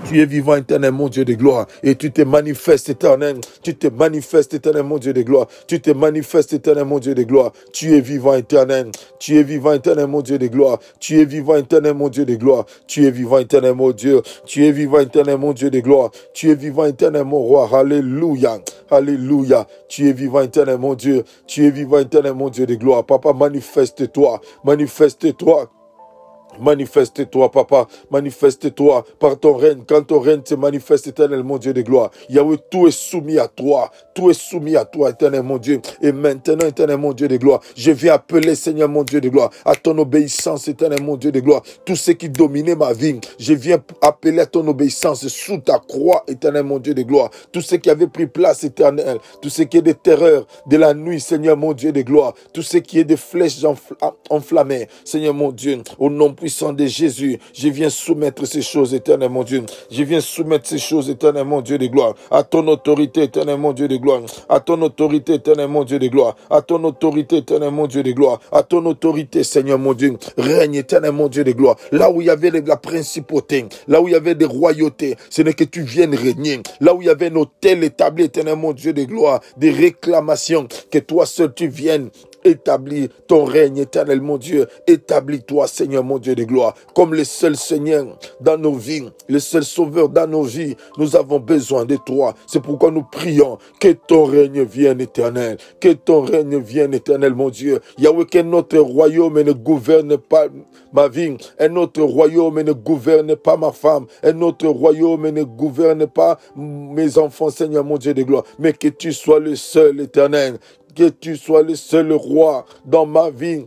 Tu es vivant, éternel, mon Dieu de gloire. Et tu te manifestes, éternel. Tu te manifestes, éternel, mon Dieu de gloire. Tu te manifestes, éternel, mon Dieu de gloire. Tu es vivant, éternel. Tu es vivant, éternel, mon Dieu de gloire. Tu es vivant, éternel, mon Dieu de gloire. Tu es vivant, éternel, mon Dieu. Tu es vivant, éternel, mon Dieu de gloire. Tu es vivant, éternel, mon roi. Alléluia. Alléluia. Tu es vivant, éternel, mon Dieu. Tu es vivant, éternel, mon Dieu de gloire. Papa, manifeste-toi. Manifeste-toi. Manifeste-toi, papa, manifeste-toi par ton règne. Quand ton règne se manifeste, éternel, mon Dieu de gloire. Yahweh, tout est soumis à toi. Tout est soumis à toi, éternel, mon Dieu. Et maintenant, éternel, mon Dieu de gloire, je viens appeler, Seigneur, mon Dieu de gloire, à ton obéissance, éternel, mon Dieu de gloire. Tout ce qui dominait ma vie, je viens appeler à ton obéissance sous ta croix, éternel, mon Dieu de gloire. Tout ce qui avait pris place, éternel. Tout ce qui est des terreurs de la nuit, Seigneur, mon Dieu de gloire. Tout ce qui est des flèches enflammées, Seigneur, mon Dieu, au nom puissant de Jésus, je viens soumettre ces choses, éternel mon Dieu. Je viens soumettre ces choses, éternel mon Dieu de gloire, à ton autorité, éternel mon Dieu de gloire, à ton autorité, éternel mon Dieu de gloire, à ton autorité, éternel mon Dieu de gloire, à ton autorité, Seigneur mon Dieu. Règne, éternel mon Dieu de gloire. Là où il y avait la principauté, là où il y avait des royautés, ce n'est que tu viennes régner. Là où il y avait un hôtel établi, éternel mon Dieu de gloire, des réclamations, que toi seul tu viennes établis ton règne éternel, mon Dieu. Établis-toi, Seigneur, mon Dieu de gloire, comme le seul Seigneur dans nos vies, le seul Sauveur dans nos vies. Nous avons besoin de toi. C'est pourquoi nous prions que ton règne vienne éternel, que ton règne vienne éternel, mon Dieu. Yahweh, que notre royaume ne gouverne pas ma vie, un autre royaume ne gouverne pas ma femme, un autre royaume ne gouverne pas mes enfants, Seigneur, mon Dieu de gloire, mais que tu sois le seul éternel, que tu sois le seul roi dans ma vie,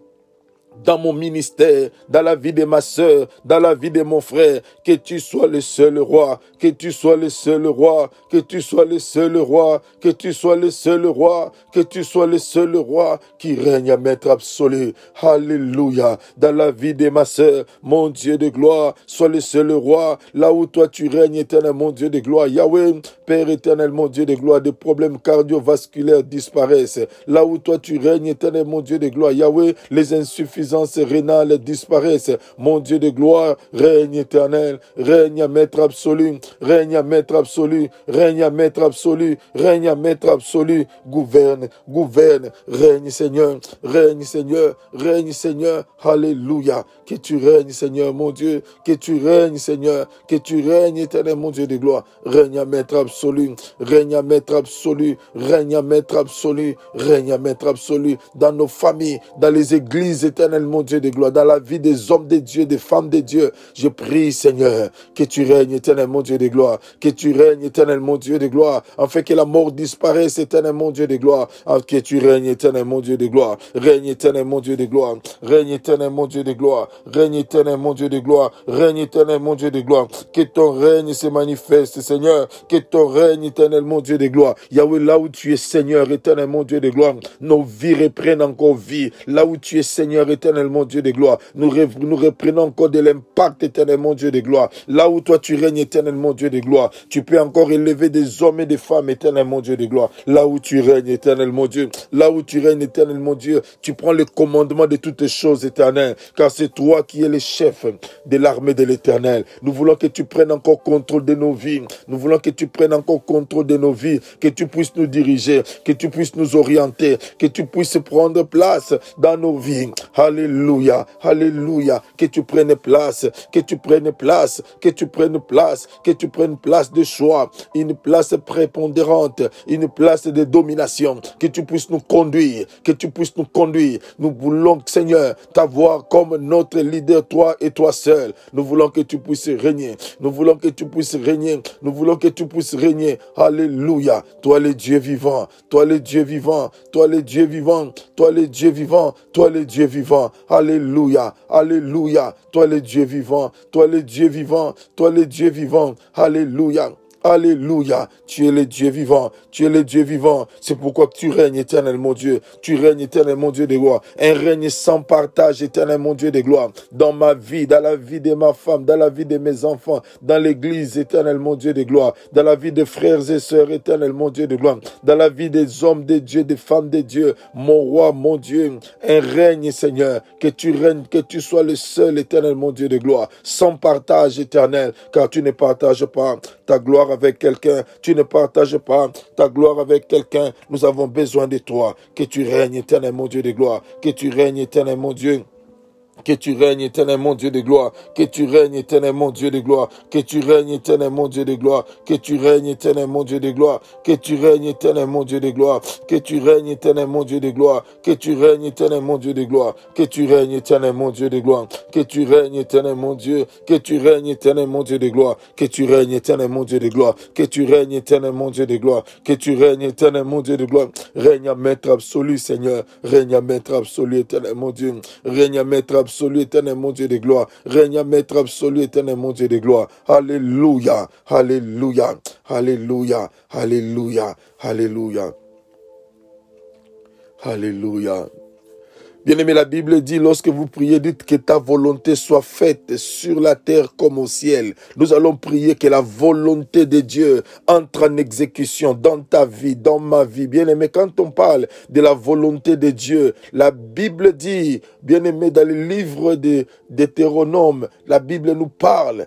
dans mon ministère, dans la vie de ma soeur, dans la vie de mon frère, que tu sois le seul roi, que tu sois le seul roi, que tu sois le seul roi, que tu sois le seul roi, que tu sois le seul roi qui règne à maître absolu. Alléluia. Dans la vie de ma soeur, mon Dieu de gloire, sois le seul roi, là où toi tu règnes éternel, mon Dieu de gloire. Yahweh, Père éternel, mon Dieu de gloire, des problèmes cardiovasculaires disparaissent. Là où toi tu règnes éternel, mon Dieu de gloire. Yahweh, les insuffisances rénales disparaissent. Mon Dieu de gloire, règne éternel, règne à maître absolu, règne à maître absolu, règne à maître absolu, règne à maître absolu, gouverne, gouverne, règne Seigneur, règne Seigneur, règne Seigneur, alléluia, que tu règnes Seigneur mon Dieu, que tu règnes Seigneur, que tu règnes éternel mon Dieu de gloire, règne à maître absolu, règne à maître absolu, règne à maître absolu, règne à maître absolu, dans nos familles, dans les églises éternelles, mon Dieu de gloire, dans la vie des hommes de Dieu, des femmes de Dieu. Je prie, Seigneur, que tu règnes, éternel, mon Dieu de gloire, que tu règnes, éternel, mon Dieu de gloire, afin que la mort disparaisse, éternel, mon Dieu de gloire, afin que tu règnes, éternel, mon Dieu de gloire, règne, éternel, mon Dieu de gloire, règne, éternel, mon Dieu de gloire, règne, éternel, mon Dieu de gloire, règne, éternel, mon Dieu de gloire, que ton règne se manifeste, Seigneur, que ton règne, éternel, mon Dieu de gloire, Yahweh, là où tu es, Seigneur, éternel, mon Dieu de gloire, nos vies reprennent encore vie, là où tu es, Seigneur, éternel, mon Dieu de gloire, nous reprenons encore de l'impact, éternel, mon Dieu de gloire. Là où toi tu règnes, éternel, mon Dieu de gloire, tu peux encore élever des hommes et des femmes, éternel, mon Dieu de gloire. Là où tu règnes, éternel, mon Dieu, là où tu règnes, éternel, mon Dieu, tu prends le commandement de toutes choses, éternel, car c'est toi qui es le chef de l'armée de l'éternel. Nous voulons que tu prennes encore contrôle de nos vies. Nous voulons que tu prennes encore contrôle de nos vies, que tu puisses nous diriger, que tu puisses nous orienter, que tu puisses prendre place dans nos vies. Alléluia, alléluia, que tu prennes place, que tu prennes place, que tu prennes place, que tu prennes place de choix, une place prépondérante, une place de domination, que tu puisses nous conduire, que tu puisses nous conduire. Nous voulons, Seigneur, t'avoir comme notre leader, toi et toi seul. Nous voulons que tu puisses régner, nous voulons que tu puisses régner, nous voulons que tu puisses régner. Alléluia, toi le Dieu vivant, toi le Dieu vivant, toi le Dieu vivant, toi le Dieu vivant, toi le Dieu vivant. Alléluia, alléluia, toi le Dieu vivant, toi le Dieu vivant, toi le Dieu vivant. Alléluia. Alléluia, tu es le Dieu vivant, tu es le Dieu vivant, c'est pourquoi tu règnes éternel mon Dieu, tu règnes éternel mon Dieu de gloire, un règne sans partage éternel mon Dieu de gloire, dans ma vie, dans la vie de ma femme, dans la vie de mes enfants, dans l'église éternel mon Dieu de gloire, dans la vie des frères et sœurs éternel mon Dieu de gloire, dans la vie des hommes de Dieu, des femmes de Dieu, mon roi, mon Dieu, un règne Seigneur, que tu règnes, que tu sois le seul éternel mon Dieu de gloire, sans partage éternel, car tu ne partages pas ta gloire avec quelqu'un, tu ne partages pas ta gloire avec quelqu'un, nous avons besoin de toi, que tu règnes éternel mon Dieu de gloire, que tu règnes éternel mon Dieu, que tu règnes éternel mon Dieu de gloire, que tu règnes éternel mon Dieu de gloire, que tu règnes éternel mon Dieu de gloire, que tu règnes éternel mon Dieu de gloire, que tu règnes éternel mon Dieu de gloire, que tu règnes éternel mon Dieu de gloire, que tu règnes éternel mon Dieu de gloire, que tu règnes éternel mon Dieu de gloire, que tu règnes éternel mon Dieu, que tu règnes éternel mon Dieu de gloire, que tu règnes éternel mon Dieu de gloire, que tu règnes éternel mon Dieu de gloire, que tu règnes éternel mon Dieu de gloire, règne à maître absolu Seigneur, règne à maître absolu éternel mon Dieu, règne à maître absolu éternel mon Dieu de gloire, règne à maître absolu éternel mon Dieu de gloire. Alléluia, alléluia, alléluia, alléluia, alléluia, alléluia. Bien-aimé, la Bible dit, lorsque vous priez, dites que ta volonté soit faite sur la terre comme au ciel. Nous allons prier que la volonté de Dieu entre en exécution dans ta vie, dans ma vie. Bien-aimé, quand on parle de la volonté de Dieu, la Bible dit, bien-aimé, dans le livre de Deutéronome, la Bible nous parle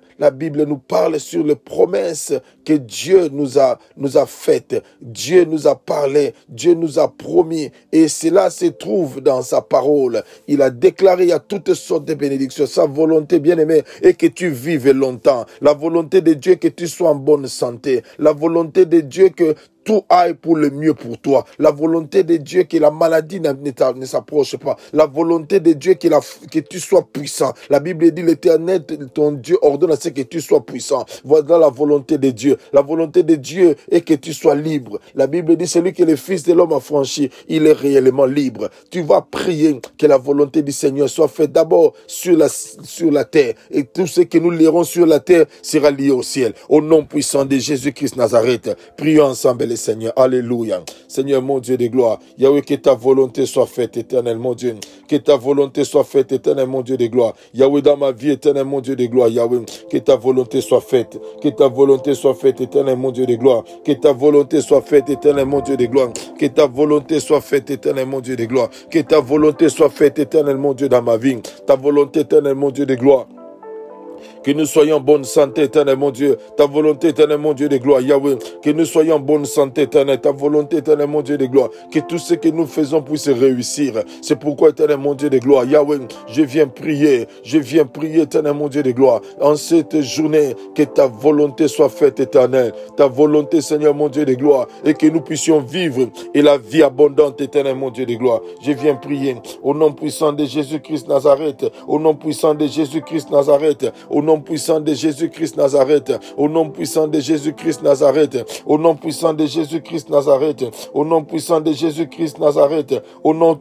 sur les promesses que Dieu nous a faites. Dieu nous a parlé, Dieu nous a promis, et cela se trouve dans sa parole. Il a déclaré, il y a toutes sortes de bénédictions. Sa volonté, bien-aimé, est que tu vives longtemps. La volonté de Dieu est que tu sois en bonne santé. La volonté de Dieu que tout aille pour le mieux pour toi. La volonté de Dieu que la maladie ne s'approche pas. La volonté de Dieu que tu sois puissant. La Bible dit, l'Éternel, ton Dieu, ordonne à ce que tu sois puissant. Voilà la volonté de Dieu. La volonté de Dieu est que tu sois libre. La Bible dit, celui que le Fils de l'homme a franchi, il est réellement libre. Tu vas prier que la volonté du Seigneur soit faite d'abord sur la terre. Et tout ce que nous lirons sur la terre sera lié au ciel. Au nom puissant de Jésus-Christ Nazareth, prions ensemble. Seigneur, alléluia. Seigneur, mon Dieu de gloire, Yahweh, que ta volonté soit faite, éternel, mon Dieu. Que ta volonté soit faite, éternel, mon Dieu de gloire. Yahweh, dans ma vie, éternel, mon Dieu de gloire, Yahweh, que ta volonté soit faite. Que ta volonté soit faite, éternel, mon Dieu de gloire. Que ta volonté soit faite, éternel, mon Dieu de gloire. Que ta volonté soit faite, éternel, mon Dieu de gloire. Que ta volonté soit faite, éternel, mon Dieu, dans ma vie. Ta volonté, éternel, mon Dieu de gloire. Que nous soyons en bonne santé, éternel, mon Dieu. Ta volonté, éternel, mon Dieu de gloire, Yahweh. Que nous soyons en bonne santé, éternel. Ta volonté, éternel, mon Dieu de gloire. Que tout ce que nous faisons puisse réussir. C'est pourquoi, éternel, mon Dieu de gloire, Yahweh, je viens prier, éternel, mon Dieu de gloire. En cette journée, que ta volonté soit faite, éternel. Ta volonté, Seigneur, mon Dieu de gloire. Et que nous puissions vivre et la vie abondante, éternel, mon Dieu de gloire. Je viens prier au nom puissant de Jésus-Christ Nazareth. Au nom puissant de Jésus-Christ Nazareth. Au nom puissant de Jésus-Christ Nazareth, au nom puissant de Jésus-Christ Nazareth, au nom puissant de Jésus-Christ Nazareth, au nom puissant de Jésus-Christ Nazareth, au nom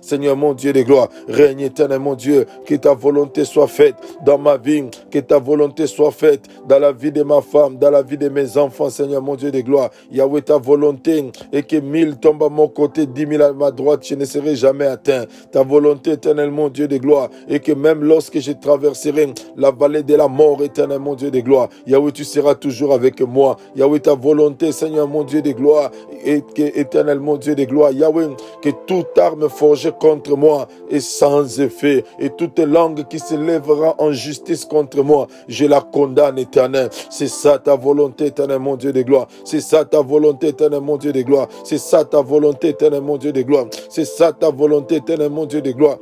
Seigneur mon Dieu de gloire, règne éternel mon Dieu, que ta volonté soit faite dans ma vie, que ta volonté soit faite dans la vie de ma femme, dans la vie de mes enfants, Seigneur mon Dieu de gloire. Yahweh, ta volonté est que 1000 tombent à mon côté, 10 000 à ma droite, je ne serai jamais atteint. Ta volonté éternel mon Dieu de gloire, et que même lorsque je traverserai la vallée de la mort, éternel mon Dieu de gloire, Yahweh, tu seras toujours avec moi. Yahweh, ta volonté, Seigneur mon Dieu de gloire, et que, éternel mon Dieu de gloire, Yahweh, que toute arme forgée contre moi est sans effet, et toute langue qui se lèvera en justice contre moi, je la condamne, éternel. C'est ça ta volonté, éternel mon Dieu de gloire. C'est ça ta volonté, éternel mon Dieu de gloire. C'est ça ta volonté, éternel mon Dieu de gloire. C'est ça ta volonté, éternel mon Dieu de gloire.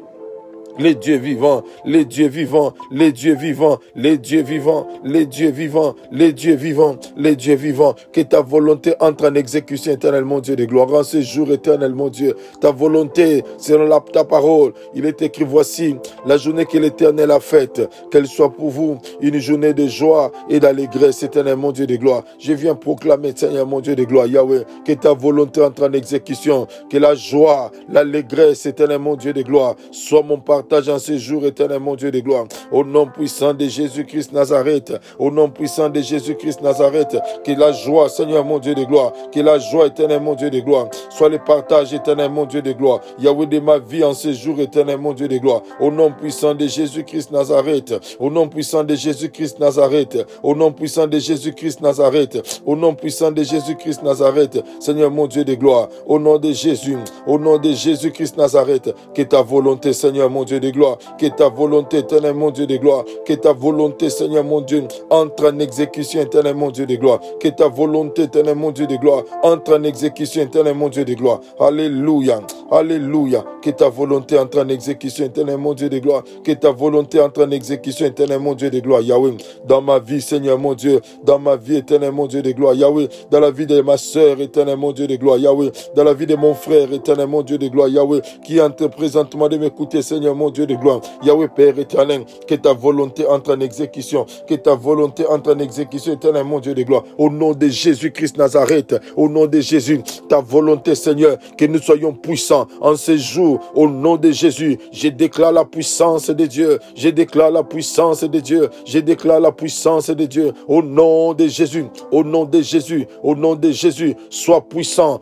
Les dieux vivants, les dieux vivants, les dieux vivants, les dieux vivants, les dieux vivants, les dieux vivants, les dieux vivants, que ta volonté entre en exécution, éternel mon Dieu de gloire, en ce jour, éternel mon Dieu, ta volonté, selon ta parole, il est écrit, voici la journée que l'Éternel a faite, qu'elle soit pour vous une journée de joie et d'allégresse, éternel mon Dieu de gloire. Je viens proclamer, Seigneur mon Dieu de gloire, Yahweh, que ta volonté entre en exécution, que la joie, l'allégresse, éternel mon Dieu de gloire, soit mon partage en ce jour, éternel mon Dieu de gloire. Au nom puissant de Jésus-Christ Nazareth, au nom puissant de Jésus-Christ Nazareth, que la joie, Seigneur mon Dieu de gloire, que la joie, éternel mon Dieu de gloire, soit le partage, éternel mon Dieu de gloire. Yahweh, de ma vie en ce jour, éternel mon Dieu de gloire. Au nom puissant de Jésus-Christ Nazareth, au nom puissant de Jésus-Christ Nazareth, au nom puissant de Jésus-Christ Nazareth, au nom puissant de Jésus-Christ Nazareth, Seigneur mon Dieu de gloire, au nom de Jésus, au nom de Jésus-Christ Nazareth, que ta volonté, Seigneur mon Dieu de gloire, que ta volonté, éternel mon Dieu de gloire, que ta volonté, Seigneur mon Dieu, entre en exécution, éternel mon Dieu de gloire, que ta volonté, éternel mon Dieu de gloire, entre en exécution, éternel mon Dieu de gloire. Alléluia, alléluia, que ta volonté entre en exécution, éternel mon Dieu de gloire, que ta volonté entre en exécution, éternel mon Dieu de gloire, Yahweh, dans ma vie, Seigneur mon Dieu, dans ma vie, éternel mon Dieu de gloire, Yahweh, dans la vie de ma sœur, éternel mon Dieu de gloire, Yahweh, dans la vie de mon frère, éternel mon Dieu de gloire, Yahweh, qui est en train présentement de m'écouter, Seigneur mon Dieu de gloire, Yahweh Père éternel, que ta volonté entre en exécution, que ta volonté entre en exécution, éternel mon Dieu de gloire, au nom de Jésus-Christ Nazareth, au nom de Jésus, ta volonté Seigneur, que nous soyons puissants en ces jours, au nom de Jésus, je déclare la puissance de Dieu, je déclare la puissance de Dieu, je déclare la puissance de Dieu, au nom de Jésus, au nom de Jésus, au nom de Jésus, sois puissant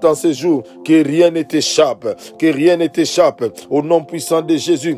en ces jours, que rien ne t'échappe, que rien ne t'échappe, au nom puissant de Jésus,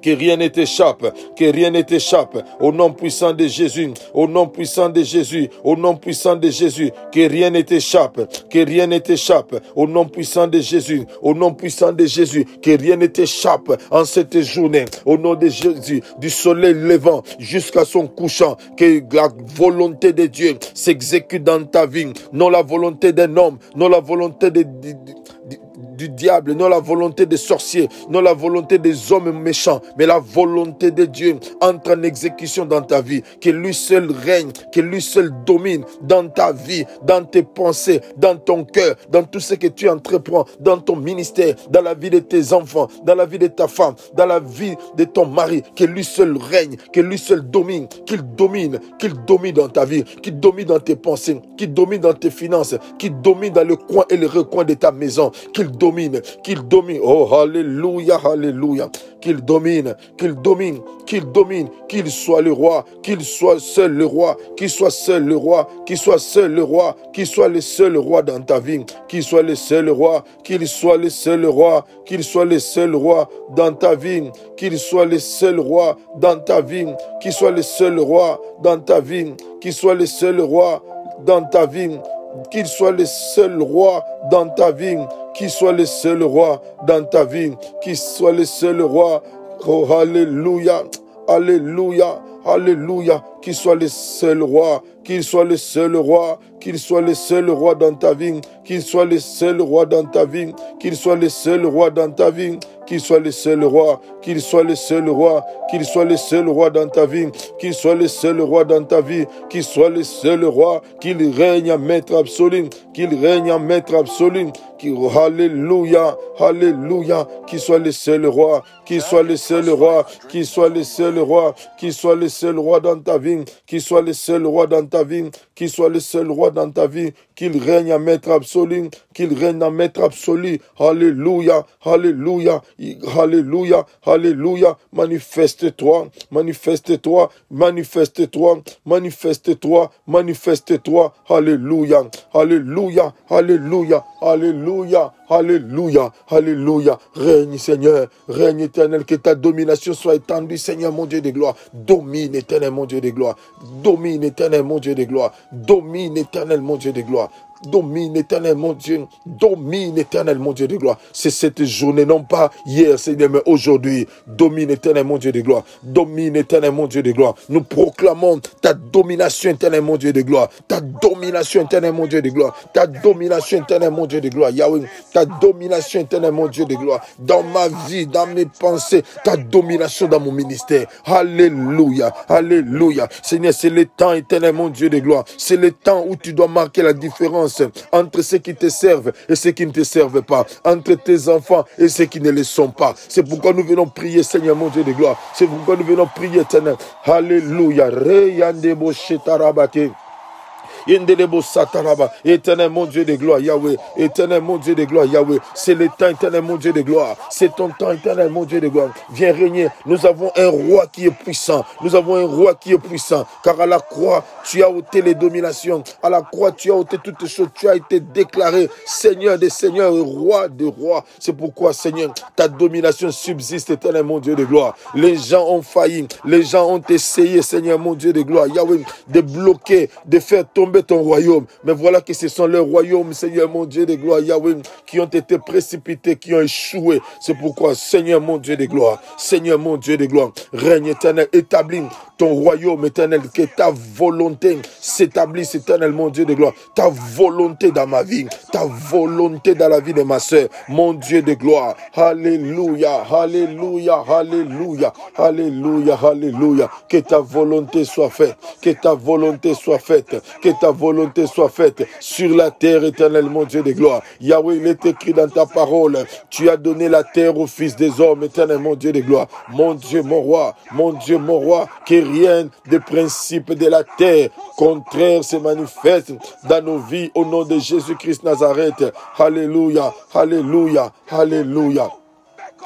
Que rien ne t'échappe, que rien ne t'échappe. Au nom puissant de Jésus, au nom puissant de Jésus, au nom puissant de Jésus. Que rien ne t'échappe, que rien ne t'échappe. Au nom puissant de Jésus, au nom puissant de Jésus. Que rien ne t'échappe en cette journée. Au nom de Jésus, du soleil levant jusqu'à son couchant. Que la volonté de Dieu s'exécute dans ta vie. Non la volonté d'un homme, non la volonté du diable, non la volonté des sorciers, non la volonté des hommes méchants, mais la volonté de Dieu entre en exécution dans ta vie. Que lui seul règne, que lui seul domine dans ta vie, dans tes pensées, dans ton cœur, dans tout ce que tu entreprends, dans ton ministère, dans la vie de tes enfants, dans la vie de ta femme, dans la vie de ton mari. Que lui seul règne, que lui seul domine, qu'il domine dans ta vie, qu'il domine dans tes pensées, qu'il domine dans tes finances, qu'il domine dans le coin et le recoin de ta maison, qu'il domine. Oh, alléluia, alléluia. Qu'il domine, qu'il soit le roi, qu'il soit seul le roi, qu'il soit seul le roi, qu'il soit seul le roi, qu'il soit le seul roi dans ta vie, qu'il soit le seul roi, qu'il soit le seul roi, qu'il soit le seul roi dans ta vie, qu'il soit le seul roi dans ta vie, qu'il soit le seul roi dans ta vie, qu'il soit le seul roi dans ta vie, qu'il soit le seul roi dans ta vie, qu'il soit le seul roi dans ta vie, qu'il soit le seul roi. Oh, alléluia, alléluia, alléluia, qu'il soit le seul roi, qu'il soit le seul roi, qu'il soit le seul roi dans ta vie, qu'il soit le seul roi dans ta vie, qu'il soit le seul roi dans ta vie, qu'il soit le seul roi, qu'il soit le seul roi, qu'il soit le seul roi dans ta vie, qu'il soit le seul roi dans ta vie, qu'il soit le seul roi, qu'il règne en maître absolu, qu'il règne en maître absolu, alléluia, alléluia, qu'il soit le seul roi, qu'il soit le seul roi, qu'il soit le seul roi, qu'il soit le seul roi dans ta vie, qu'il soit le seul roi dans ta vie, qu'il soit le seul roi dans ta vie, qu'il règne en maître absolu, qu'il règne en maître absolu, alléluia, alléluia, alléluia, alléluia, manifeste-toi, manifeste-toi, manifeste-toi, manifeste-toi, manifeste-toi, alléluia, alléluia, alléluia, alléluia, alléluia, alléluia, règne Seigneur, règne éternel, que ta domination soit étendue Seigneur mon Dieu de gloire, domine éternel mon Dieu de gloire, domine éternel mon Dieu de gloire, domine éternel mon Dieu de gloire. Domine éternel mon Dieu, domine éternel mon Dieu de gloire. C'est cette journée, non pas hier Seigneur, mais aujourd'hui. Domine éternel mon Dieu de gloire, domine éternel mon Dieu de gloire. Nous proclamons ta domination éternel mon Dieu de gloire, ta domination éternel mon Dieu de gloire, ta domination éternel mon Dieu de gloire. Yahweh, ta domination éternel mon Dieu de gloire. Dans ma vie, dans mes pensées, ta domination dans mon ministère. Alléluia, alléluia. Seigneur, c'est le temps éternel mon Dieu de gloire. C'est le temps où tu dois marquer la différence entre ceux qui te servent et ceux qui ne te servent pas, entre tes enfants et ceux qui ne le sont pas. C'est pourquoi nous venons prier, Seigneur mon Dieu de gloire. C'est pourquoi nous venons prier, éternel. Alléluia. Éternel mon Dieu de gloire, Yahweh. Éternel mon Dieu de gloire, Yahweh. C'est le temps, éternel mon Dieu de gloire. C'est ton temps, éternel mon Dieu de gloire. Viens régner. Nous avons un roi qui est puissant. Nous avons un roi qui est puissant. Car à la croix, tu as ôté les dominations. À la croix, tu as ôté toutes les choses. Tu as été déclaré Seigneur des seigneurs et roi des rois. C'est pourquoi, Seigneur, ta domination subsiste, éternel mon Dieu de gloire. Les gens ont failli. Les gens ont essayé, Seigneur mon Dieu de gloire, Yahweh, de bloquer, de faire tomber ton royaume. Mais voilà que ce sont leurs royaumes, Seigneur mon Dieu de gloire, Yahweh, qui ont été précipités, qui ont échoué. C'est pourquoi, Seigneur mon Dieu de gloire, Seigneur mon Dieu de gloire, règne éternel, établis ton royaume éternel, que ta volonté s'établisse, éternel mon Dieu de gloire, ta volonté dans ma vie, ta volonté dans la vie de ma soeur, mon Dieu de gloire. Alléluia, alléluia, alléluia, alléluia, alléluia. Que ta volonté soit faite, que ta volonté soit faite, que ta volonté soit faite sur la terre, éternel mon Dieu de gloire. Yahweh, il est écrit dans ta parole, tu as donné la terre aux fils des hommes, éternel mon Dieu de gloire. Mon Dieu, mon roi, que rien de principe de la terre contraire se manifeste dans nos vies au nom de Jésus-Christ Nazareth. Alléluia, alléluia, alléluia.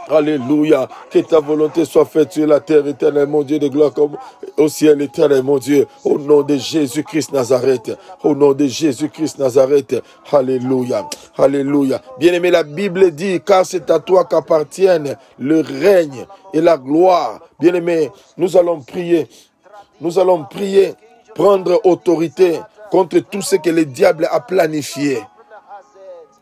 Alléluia. Que ta volonté soit faite sur la terre, éternel mon Dieu de gloire, comme au ciel, éternel mon Dieu. Au nom de Jésus-Christ Nazareth. Au nom de Jésus-Christ Nazareth. Alléluia. Alléluia. Bien-aimé, la Bible dit, car c'est à toi qu'appartiennent le règne et la gloire. Bien-aimé, nous allons prier. Nous allons prier, prendre autorité contre tout ce que le diable a planifié.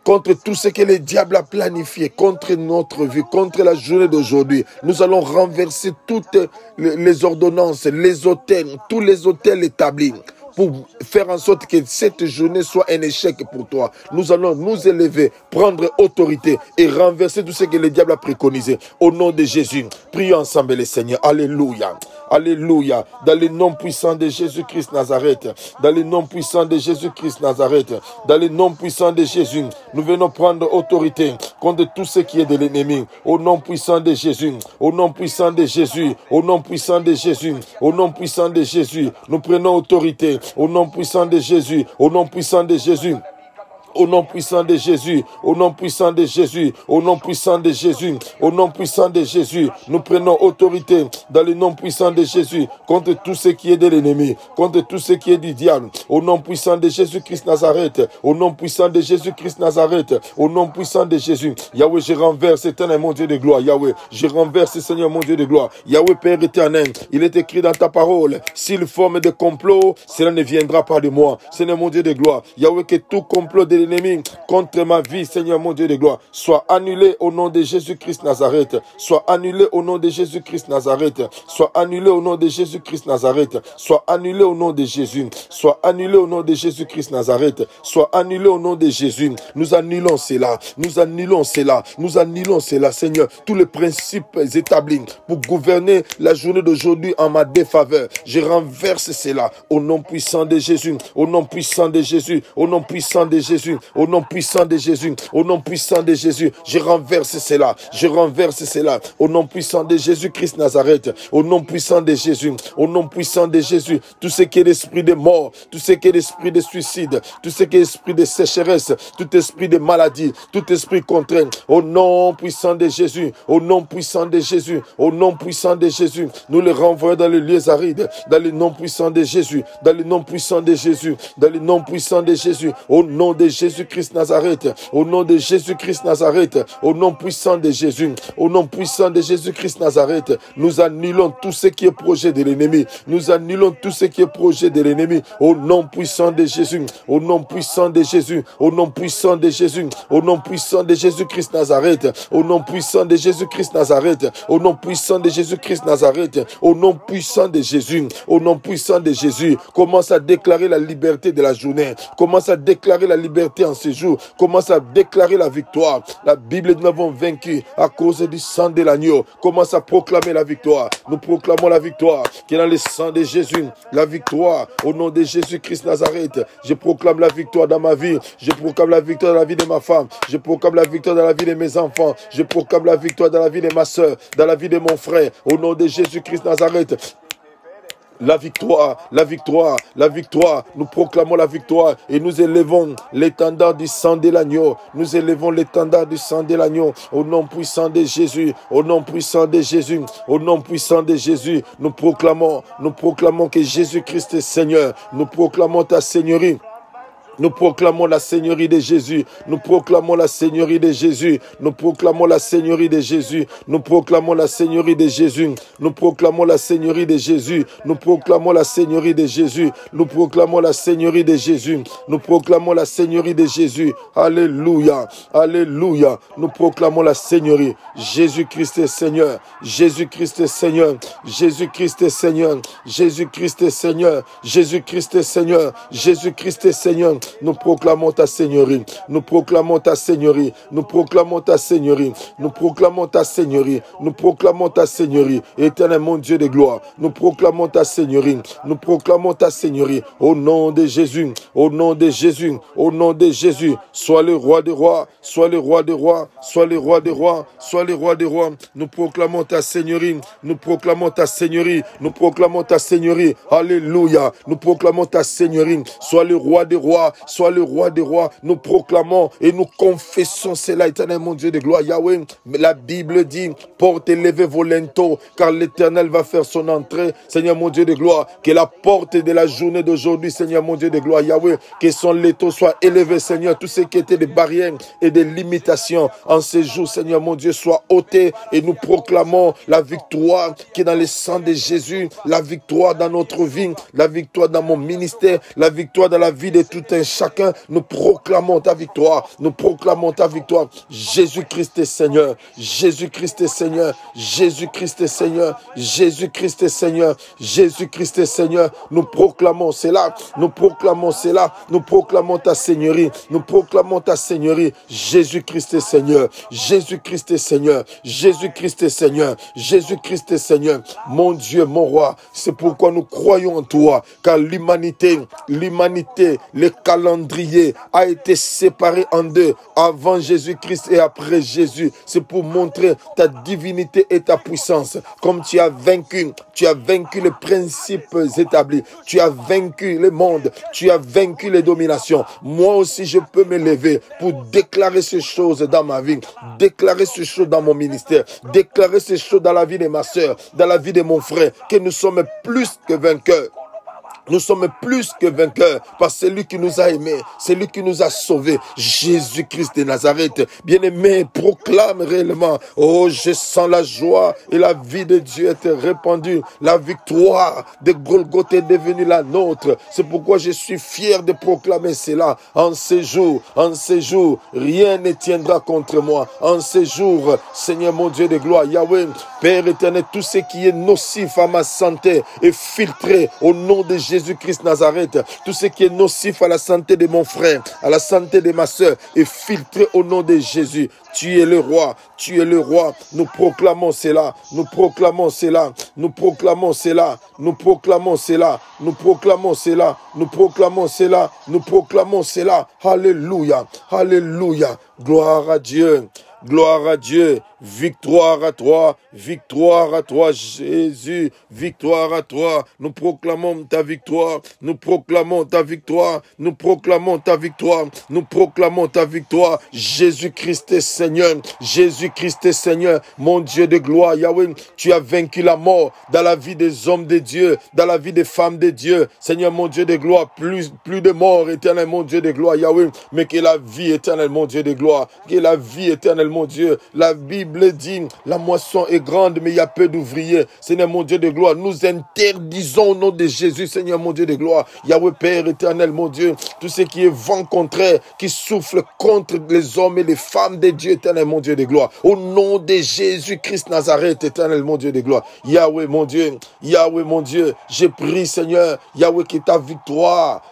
Contre tout ce que le diable a planifié, contre notre vie, contre la journée d'aujourd'hui. Nous allons renverser toutes les ordonnances, les hôtels, tous les hôtels établis, pour faire en sorte que cette journée soit un échec pour toi. Nous allons nous élever, prendre autorité et renverser tout ce que le diable a préconisé. Au nom de Jésus, prions ensemble le Seigneur. Alléluia. Alléluia. Dans le nom puissant de Jésus-Christ Nazareth. Dans le nom puissant de Jésus-Christ Nazareth. Dans le nom puissant de Jésus. Nous venons prendre autorité contre tout ce qui est de l'ennemi. Au nom puissant de Jésus. Au nom puissant de Jésus. Au nom puissant de Jésus. Au nom puissant de Jésus. Nous prenons autorité. Au nom puissant de Jésus. Au nom puissant de Jésus. Au nom puissant de Jésus, au nom puissant de Jésus, au nom puissant de Jésus, au nom puissant de Jésus, nous prenons autorité dans le nom puissant de Jésus contre tout ce qui est de l'ennemi, contre tout ce qui est du diable. Au nom puissant de Jésus-Christ Nazareth, au nom puissant de Jésus-Christ Nazareth, au nom puissant de Jésus. Yahweh, je renverse, éternel mon Dieu de gloire. Yahweh, je renverse, Seigneur mon Dieu de gloire. Yahweh, Père éternel, il est écrit dans ta parole, s'il forme des complots, cela ne viendra pas de moi. Seigneur mon Dieu de gloire. Yahweh, que tout complot de l'ennemi contre ma vie, Seigneur mon Dieu de gloire, soit annulé au nom de Jésus-Christ Nazareth, soit annulé au nom de Jésus-Christ Nazareth, soit annulé au nom de Jésus-Christ Nazareth, soit annulé au nom de Jésus, soit annulé au nom de Jésus-Christ Nazareth, soit annulé au nom de Jésus. Nous annulons cela, nous annulons cela, nous annulons cela, Seigneur, tous les principes établis pour gouverner la journée d'aujourd'hui en ma défaveur. Je renverse cela au nom puissant de Jésus, au nom puissant de Jésus, au nom puissant de Jésus, au nom puissant de Jésus, au nom puissant de Jésus, je renverse cela, je renverse cela, au nom puissant de Jésus-Christ Nazareth, au nom puissant de Jésus, au nom puissant de Jésus, tout ce qui est l'esprit de mort, tout ce qui est l'esprit de suicide, tout ce qui est l'esprit de sécheresse, tout esprit de maladie, tout esprit contraint, au nom puissant de Jésus, au nom puissant de Jésus, au nom puissant de Jésus, nous les renvoyons dans les lieux arides, dans le nom puissant de Jésus, dans le nom puissant de Jésus, dans le nom puissant de Jésus, au nom de Jésus-Christ Nazareth, au nom de Jésus-Christ Nazareth, au nom puissant de Jésus, au nom puissant de Jésus-Christ Nazareth, nous annulons tout ce qui est projet de l'ennemi, nous annulons tout ce qui est projet de l'ennemi, au nom puissant de Jésus, au nom puissant de Jésus, au nom puissant de Jésus, au nom puissant de Jésus-Christ Nazareth, au nom puissant de Jésus-Christ Nazareth, au nom puissant de Jésus-Christ Nazareth, au nom puissant de Jésus, au nom puissant de Jésus, commence à déclarer la liberté de la journée, commence à déclarer la liberté en ce jour, commence à déclarer la victoire. La Bible, nous avons vaincu à cause du sang de l'agneau. Commence à proclamer la victoire. Nous proclamons la victoire qui est dans le sang de Jésus. La victoire au nom de Jésus-Christ Nazareth. Je proclame la victoire dans ma vie. Je proclame la victoire dans la vie de ma femme. Je proclame la victoire dans la vie de mes enfants. Je proclame la victoire dans la vie de ma soeur, dans la vie de mon frère. Au nom de Jésus-Christ Nazareth. La victoire, la victoire, la victoire. Nous proclamons la victoire et nous élevons l'étendard du sang de l'agneau. Nous élevons l'étendard du sang de l'agneau au nom puissant de Jésus, au nom puissant de Jésus, au nom puissant de Jésus. Nous proclamons que Jésus-Christ est Seigneur. Nous proclamons ta Seigneurie. Nous proclamons la Seigneurie de Jésus. Nous proclamons la Seigneurie de Jésus. Nous proclamons la Seigneurie de Jésus. Nous proclamons la Seigneurie de Jésus. Nous proclamons la Seigneurie de Jésus. Nous proclamons la Seigneurie de Jésus. Nous proclamons la Seigneurie de Jésus. Nous proclamons la Seigneurie de Jésus. Alléluia. Alléluia. Nous proclamons la Seigneurie. Jésus-Christ est Seigneur. Jésus-Christ est Seigneur. Jésus-Christ est Seigneur. Jésus-Christ est Seigneur. Jésus-Christ est Seigneur. Jésus-Christ est Seigneur. Nous proclamons ta Seigneurie. Nous proclamons ta Seigneurie. Nous proclamons ta Seigneurie. Nous proclamons ta Seigneurie. Nous proclamons ta Seigneurie. Éternel mon Dieu de gloire. Nous proclamons ta Seigneurie. Nous proclamons ta Seigneurie. Au nom de Jésus. Au nom de Jésus. Au nom de Jésus. Sois le roi des rois. Sois le roi des rois. Sois le roi des rois. Sois le roi des rois. Nous proclamons ta Seigneurie. Nous proclamons ta Seigneurie. Nous proclamons ta Seigneurie. Alléluia. Nous proclamons ta Seigneurie. Sois le roi des rois sois le roi des rois. Nous proclamons et nous confessons cela, éternel mon Dieu de gloire. Yahweh, la Bible dit, porte élevée vos linteaux, car l'éternel va faire son entrée. Seigneur mon Dieu de gloire, que la porte de la journée d'aujourd'hui, Seigneur mon Dieu de gloire, Yahweh, que son linteau soit élevé, Seigneur. Tout ce qui était des barrières et des limitations en ces jours, Seigneur mon Dieu, soit ôté, et nous proclamons la victoire qui est dans le sang de Jésus, la victoire dans notre vie, la victoire dans mon ministère, la victoire dans la vie de tout un chacun. Nous proclamons ta victoire, nous proclamons ta victoire. Jésus-Christ est Seigneur, Jésus-Christ est Seigneur, Jésus-Christ est Seigneur, Jésus-Christ est Seigneur, Jésus-Christ est Seigneur. Nous proclamons cela, nous proclamons cela, nous proclamons ta Seigneurie, nous proclamons ta Seigneurie. Jésus-Christ est Seigneur, Jésus-Christ est Seigneur, Jésus-Christ est Seigneur, Jésus-Christ est Seigneur. Mon Dieu, mon roi, c'est pourquoi nous croyons en toi, car l'humanité, le calendrier a été séparé en deux, avant Jésus-Christ et après Jésus. C'est pour montrer ta divinité et ta puissance. Comme tu as vaincu les principes établis, tu as vaincu le monde, tu as vaincu les dominations. Moi aussi, je peux me lever pour déclarer ces choses dans ma vie, déclarer ces choses dans mon ministère, déclarer ces choses dans la vie de ma soeur, dans la vie de mon frère, que nous sommes plus que vainqueurs. Nous sommes plus que vainqueurs par celui qui nous a aimés, celui qui nous a sauvés, Jésus-Christ de Nazareth. Bien-aimé, proclame réellement, oh, je sens la joie et la vie de Dieu être répandue. La victoire de Golgotha est devenue la nôtre. C'est pourquoi je suis fier de proclamer cela. En ces jours, rien ne tiendra contre moi. En ces jours, Seigneur mon Dieu de gloire, Yahweh, Père éternel, tout ce qui est nocif à ma santé est filtré au nom de Jésus-Christ Nazareth. Tout ce qui est nocif à la santé de mon frère, à la santé de ma soeur, est filtré au nom de Jésus. Tu es le roi, tu es le roi. Nous proclamons cela, nous proclamons cela, nous proclamons cela, nous proclamons cela, nous proclamons cela, nous proclamons cela, nous proclamons cela. Alléluia, alléluia. Gloire à Dieu. Gloire à Dieu, victoire à toi, Jésus, victoire à toi. Nous proclamons ta victoire, nous proclamons ta victoire, nous proclamons ta victoire, nous proclamons ta victoire. Jésus-Christ est Seigneur, Jésus-Christ est Seigneur, mon Dieu de gloire, Yahweh, tu as vaincu la mort dans la vie des hommes de Dieu, dans la vie des femmes de Dieu. Seigneur, mon Dieu de gloire, plus de mort éternelle, mon Dieu de gloire, Yahweh, mais que la vie éternelle, mon Dieu de gloire, que la vie éternelle, mon Dieu. La Bible dit, la moisson est grande, mais il y a peu d'ouvriers. Seigneur mon Dieu de gloire, nous interdisons au nom de Jésus, Seigneur mon Dieu de gloire. Yahweh Père éternel, mon Dieu, tout ce qui est vent contraire, qui souffle contre les hommes et les femmes de Dieu, éternel mon Dieu de gloire. Au nom de Jésus-Christ Nazareth, éternel mon Dieu de gloire. Yahweh mon Dieu, j'ai prie Seigneur, Yahweh, que ta victoire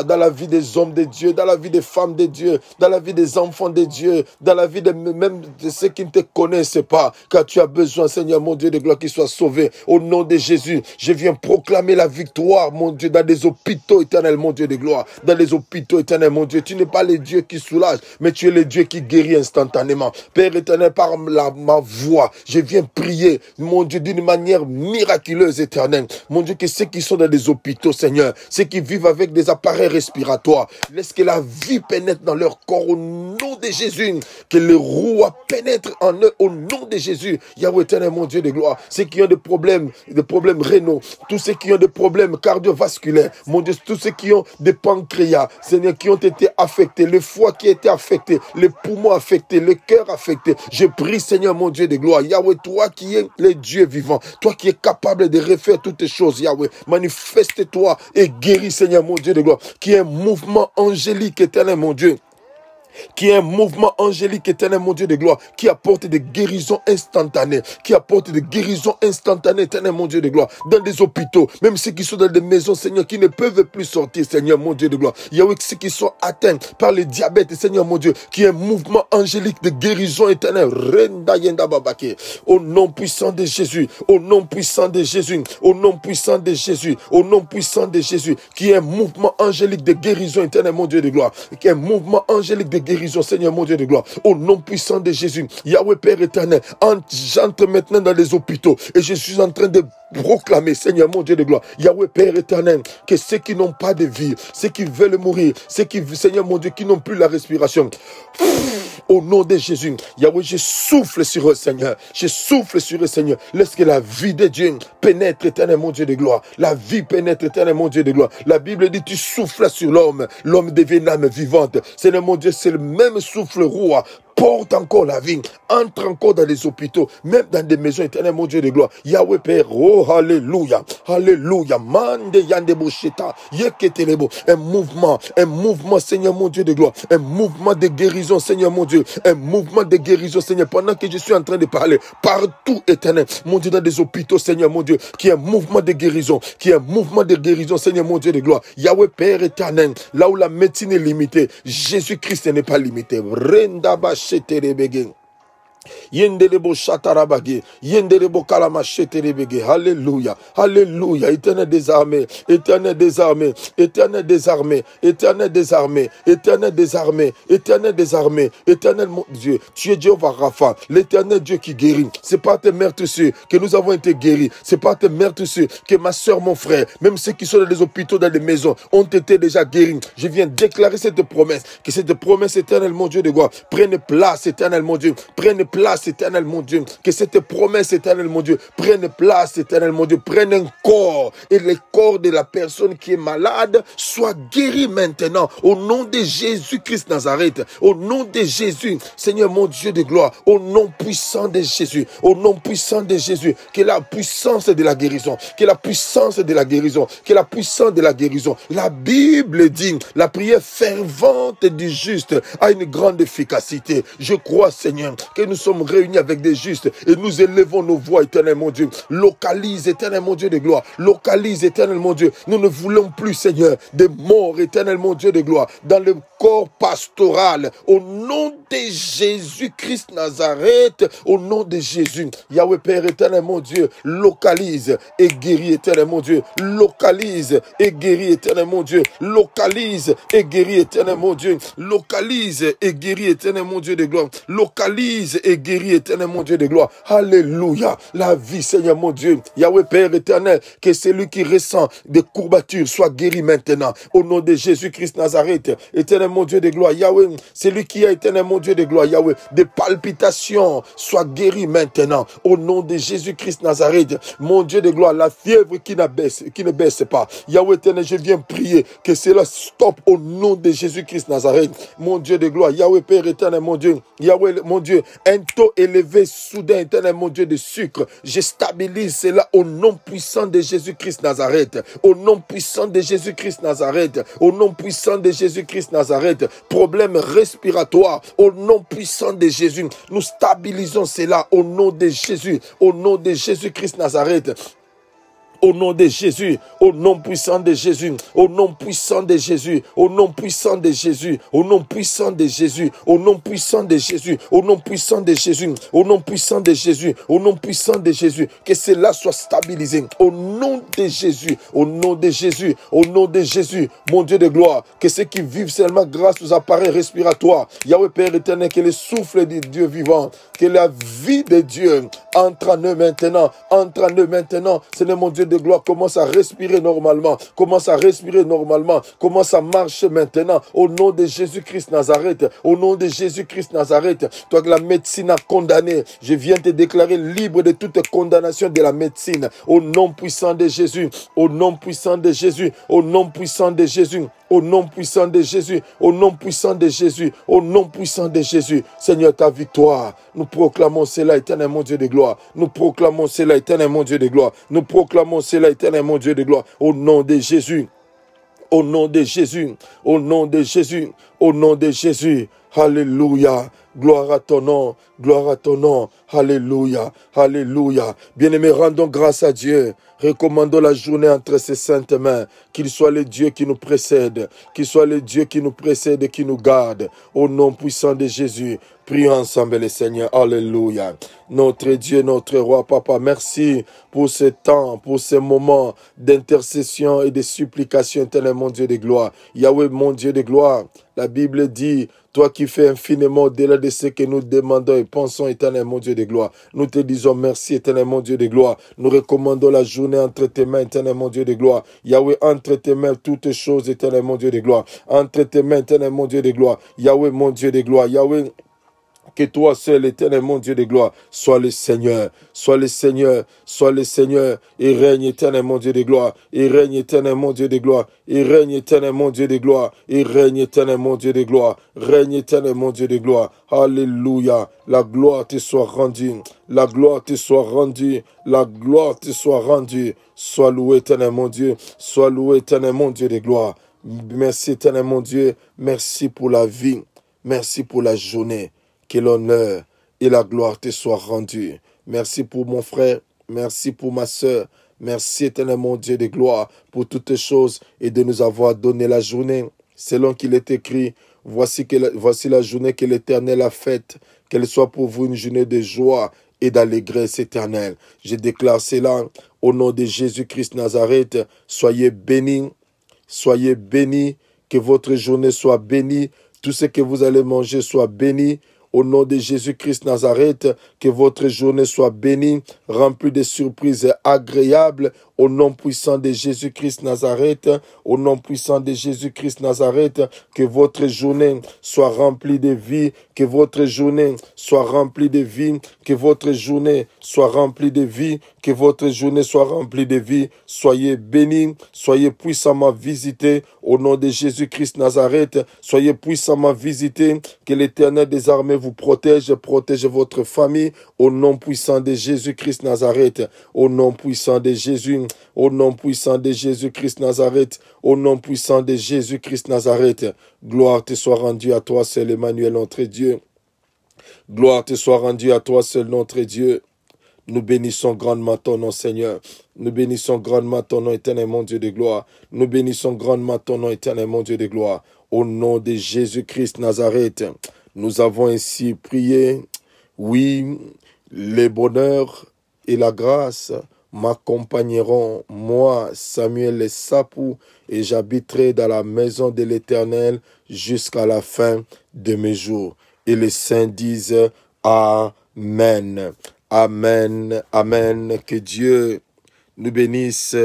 dans la vie des hommes de Dieu, dans la vie des femmes de Dieu, dans la vie des enfants de Dieu, dans la vie même de ceux qui ne te connaissent pas, car tu as besoin, Seigneur mon Dieu de gloire, qu'ils soient sauvés. Au nom de Jésus, je viens proclamer la victoire, mon Dieu, dans des hôpitaux éternels, mon Dieu de gloire, dans les hôpitaux éternels, mon Dieu. Tu n'es pas le Dieu qui soulage, mais tu es le Dieu qui guérit instantanément. Père éternel, par ma voix, je viens prier, mon Dieu, d'une manière miraculeuse, éternelle. Mon Dieu, que ceux qui sont dans des hôpitaux, Seigneur, ceux qui vivent avec des appareils respiratoires, laisse que la vie pénètre dans leur corps au nom de Jésus, que le roi pénètre en eux au nom de Jésus. Yahweh éternel, mon Dieu de gloire, ceux qui ont des problèmes rénaux, tous ceux qui ont des problèmes cardiovasculaires, mon Dieu, tous ceux qui ont des pancréas, Seigneur, qui ont été affectés, le foie qui a été affecté, les poumons affectés, le cœur affecté, je prie Seigneur, mon Dieu de gloire, Yahweh, toi qui es le Dieu vivant, toi qui es capable de refaire toutes choses, Yahweh, manifeste-toi et guéris Seigneur, mon Dieu de gloire, qui est un mouvement angélique éternel, mon Dieu. Qui est un mouvement angélique éternel, mon Dieu de gloire, qui apporte des guérisons instantanées, éternel, mon Dieu de gloire, dans des hôpitaux, même ceux qui sont dans des maisons, Seigneur, qui ne peuvent plus sortir, Seigneur, mon Dieu de gloire. Il y a ceux qui sont atteints par le diabète, Seigneur, mon Dieu, qui est un mouvement angélique de guérison éternelle. Au nom puissant de Jésus, au nom puissant de Jésus, au nom puissant de Jésus, au nom puissant de Jésus, qui est un mouvement angélique de guérison éternelle, mon Dieu de gloire, qui est un mouvement angélique de guérison, Seigneur mon Dieu de gloire, au nom puissant de Jésus. Yahweh Père éternel, j'entre maintenant dans les hôpitaux et je suis en train de proclamer, Seigneur mon Dieu de gloire, Yahweh Père éternel, que ceux qui n'ont pas de vie, ceux qui veulent mourir, ceux qui, Seigneur mon Dieu, qui n'ont plus la respiration, au nom de Jésus, Yahweh, je souffle sur eux, Seigneur. Je souffle sur eux, Seigneur. Laisse que la vie de Dieu pénètre, éternel, mon Dieu de gloire. La vie pénètre, éternel, mon Dieu de gloire. La Bible dit, tu souffles sur l'homme. L'homme devient une âme vivante. Seigneur, mon Dieu, c'est le même souffle roi. Porte encore la vie, entre encore dans les hôpitaux, même dans des maisons éternelles, mon Dieu de gloire. Yahweh Père, oh, alléluia, alléluia, mande yande bosheta, yeketelebo, un mouvement, Seigneur mon Dieu de gloire, un mouvement de guérison, Seigneur mon Dieu, un mouvement de guérison, Seigneur, pendant que je suis en train de parler, partout éternel, mon Dieu, dans des hôpitaux, Seigneur mon Dieu, qui est un mouvement de guérison, Seigneur mon Dieu de gloire. Yahweh Père éternel, là où la médecine est limitée, Jésus-Christ n'est pas limité. Yendelebo shatarabagi, yendelebo kalamachéterebege. Alléluia, alléluia. Éternel des armées, éternel des armées, éternel des armées, éternel des armées, éternel des armées, éternel des armées, éternel mon Dieu. Tu es Jéhovah Rapha, l'éternel Dieu qui guérit. C'est pas tes meurtrissures que nous avons été guéris. C'est pas tes meurtrissures que ma soeur, mon frère, même ceux qui sont dans les hôpitaux, dans les maisons, ont été déjà guéris. Je viens déclarer cette promesse, que cette promesse éternelle, mon Dieu de gloire, prenne place, éternel mon Dieu, prenne place, éternel mon Dieu, que cette promesse, éternel mon Dieu, prenne place, éternel mon Dieu, prenne un corps, et le corps de la personne qui est malade soit guéri maintenant, au nom de Jésus-Christ Nazareth, au nom de Jésus, Seigneur mon Dieu de gloire, au nom puissant de Jésus, au nom puissant de Jésus, que la puissance de la guérison, que la puissance de la guérison, que la puissance de la guérison, la Bible dit, la prière fervente du juste a une grande efficacité. Je crois, Seigneur, que nous sommes réunis avec des justes et nous élevons nos voix, éternel mon Dieu. Localise, éternel mon Dieu de gloire. Localise, éternel mon Dieu. Nous ne voulons plus, Seigneur, des morts, éternel mon Dieu de gloire, dans le corps pastoral. Au nom de Jésus-Christ Nazareth, au nom de Jésus, Yahweh Père éternel mon Dieu, localise et guéris, éternel mon Dieu. Localise et guéris, éternel mon Dieu. Localise et guéris, éternel mon Dieu. Localise et guéris, éternel mon Dieu de gloire. Localise et guéris, éternel mon Dieu de gloire. Alléluia. La vie, Seigneur mon Dieu. Yahweh Père éternel, que celui qui ressent des courbatures soit guéri maintenant. Au nom de Jésus-Christ Nazareth, éternel mon Dieu de gloire. Yahweh, celui qui a éternel mon Dieu de gloire. Yahweh, des palpitations soit guéri maintenant. Au nom de Jésus-Christ Nazareth, mon Dieu de gloire. La fièvre qui ne baisse pas. Yahweh éternel, je viens prier que cela stoppe au nom de Jésus-Christ Nazareth. Mon Dieu de gloire. Yahweh Père éternel, mon Dieu. Yahweh, mon Dieu, un taux élevé, soudain, éternel, mon Dieu, de sucre. Je stabilise cela au nom puissant de Jésus-Christ Nazareth. Au nom puissant de Jésus-Christ Nazareth. Au nom puissant de Jésus-Christ Nazareth. Problème respiratoire. Au nom puissant de Jésus. Nous stabilisons cela au nom de Jésus. Au nom de Jésus-Christ Nazareth. Au nom de Jésus, au nom puissant de Jésus, au nom puissant de Jésus, au nom puissant de Jésus, au nom puissant de Jésus, au nom puissant de Jésus, au nom puissant de Jésus, au nom puissant de Jésus, au nom puissant de Jésus, que cela soit stabilisé, au nom de Jésus, au nom de Jésus, au nom de Jésus, mon Dieu de gloire, que ceux qui vivent seulement grâce aux appareils respiratoires, Yahweh Père éternel, que le souffle du Dieu vivant, que la vie de Dieu entre en eux maintenant, Seigneur mon Dieu de gloire, commence à respirer normalement, commence à marcher maintenant, au nom de Jésus-Christ Nazareth, au nom de Jésus-Christ Nazareth, toi que la médecine a condamné, je viens te déclarer libre de toute condamnation de la médecine, au nom puissant de Jésus, au nom puissant de Jésus, au nom puissant de Jésus, au nom puissant de Jésus, au nom puissant de Jésus, au nom puissant de Jésus. Seigneur, ta victoire, nous proclamons cela, éternel mon Dieu de gloire. Nous proclamons cela, éternel mon Dieu de gloire. Nous proclamons cela, éternel mon Dieu de gloire. Au nom de Jésus, au nom de Jésus, au nom de Jésus, au nom de Jésus. Alléluia. Gloire à ton nom, gloire à ton nom. Alléluia, alléluia. Bien-aimés, rendons grâce à Dieu. Recommandons la journée entre ses saintes mains. Qu'il soit le Dieu qui nous précède. Qu'il soit le Dieu qui nous précède et qui nous garde. Au nom puissant de Jésus. Prions ensemble le Seigneur. Alléluia. Notre Dieu, notre roi, Papa, merci pour ce temps, pour ce moment d'intercession et de supplication, éternel mon Dieu de gloire. Yahweh, mon Dieu de gloire, La Bible dit, toi qui fais infiniment au-delà de ce que nous demandons et pensons, éternel mon Dieu de gloire. Nous te disons merci, éternel mon Dieu de gloire. Nous recommandons la journée entre tes mains, éternel mon Dieu de gloire. Yahweh, entre tes mains toutes choses, éternel mon Dieu de gloire. Entre tes mains, éternel mon Dieu de gloire. Yahweh, mon Dieu de gloire. Yahweh, que toi seul, éternel mon Dieu de gloire, sois le Seigneur, sois le Seigneur, sois le Seigneur, et règne éternel mon Dieu de gloire, et règne éternel mon Dieu de gloire, et règne éternel mon Dieu de gloire, et règne éternel mon Dieu de gloire, règne éternel mon Dieu de gloire. Alléluia, la gloire te soit rendue, la gloire te soit rendue, la gloire te soit rendue. Sois loué éternel mon Dieu, sois loué éternel mon Dieu de gloire. Merci éternel mon Dieu, merci pour la vie, merci pour la journée. Que l'honneur et la gloire te soient rendus. Merci pour mon frère, merci pour ma sœur, merci éternel mon Dieu de gloire pour toutes choses et de nous avoir donné la journée. Selon qu'il est écrit, voici la journée que l'Éternel a faite, qu'elle soit pour vous une journée de joie et d'allégresse éternelle. Je déclare cela au nom de Jésus-Christ Nazareth. Soyez bénis, que votre journée soit bénie, tout ce que vous allez manger soit béni. Au nom de Jésus-Christ Nazareth, que votre journée soit bénie, remplie de surprises agréables. Au nom puissant de Jésus-Christ Nazareth, au nom puissant de Jésus-Christ Nazareth, que votre journée soit remplie de vie, que votre journée soit remplie de vie, que votre journée soit remplie de vie, que votre journée soit remplie de vie. Soyez bénis, soyez puissamment visités. Au nom de Jésus-Christ Nazareth, soyez puissamment visités. Que l'Éternel des armées vous protège, protège votre famille. Au nom puissant de Jésus-Christ Nazareth, au nom puissant de Jésus, au nom puissant de Jésus-Christ Nazareth, au nom puissant de Jésus-Christ Nazareth. Gloire te soit rendue à toi seul, Emmanuel, notre Dieu. Gloire te soit rendue à toi seul, notre Dieu. Nous bénissons grandement ton nom, Seigneur. Nous bénissons grandement ton nom, éternel mon Dieu de gloire. Nous bénissons grandement ton nom, éternel mon Dieu de gloire. Au nom de Jésus-Christ Nazareth, nous avons ainsi prié. Oui, les bonheurs et la grâce m'accompagneront, moi, Samuel Sapou, et j'habiterai dans la maison de l'Éternel jusqu'à la fin de mes jours. Et les saints disent Amen. Amen. Amen. Que Dieu nous bénisse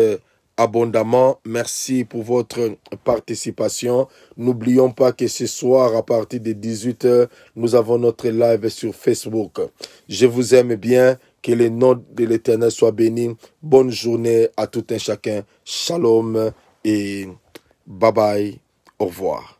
abondamment. Merci pour votre participation. N'oublions pas que ce soir, à partir de 18h, nous avons notre live sur Facebook. Je vous aime bien. Que le nom de l'Éternel soit béni. Bonne journée à tout un chacun. Shalom et bye bye. Au revoir.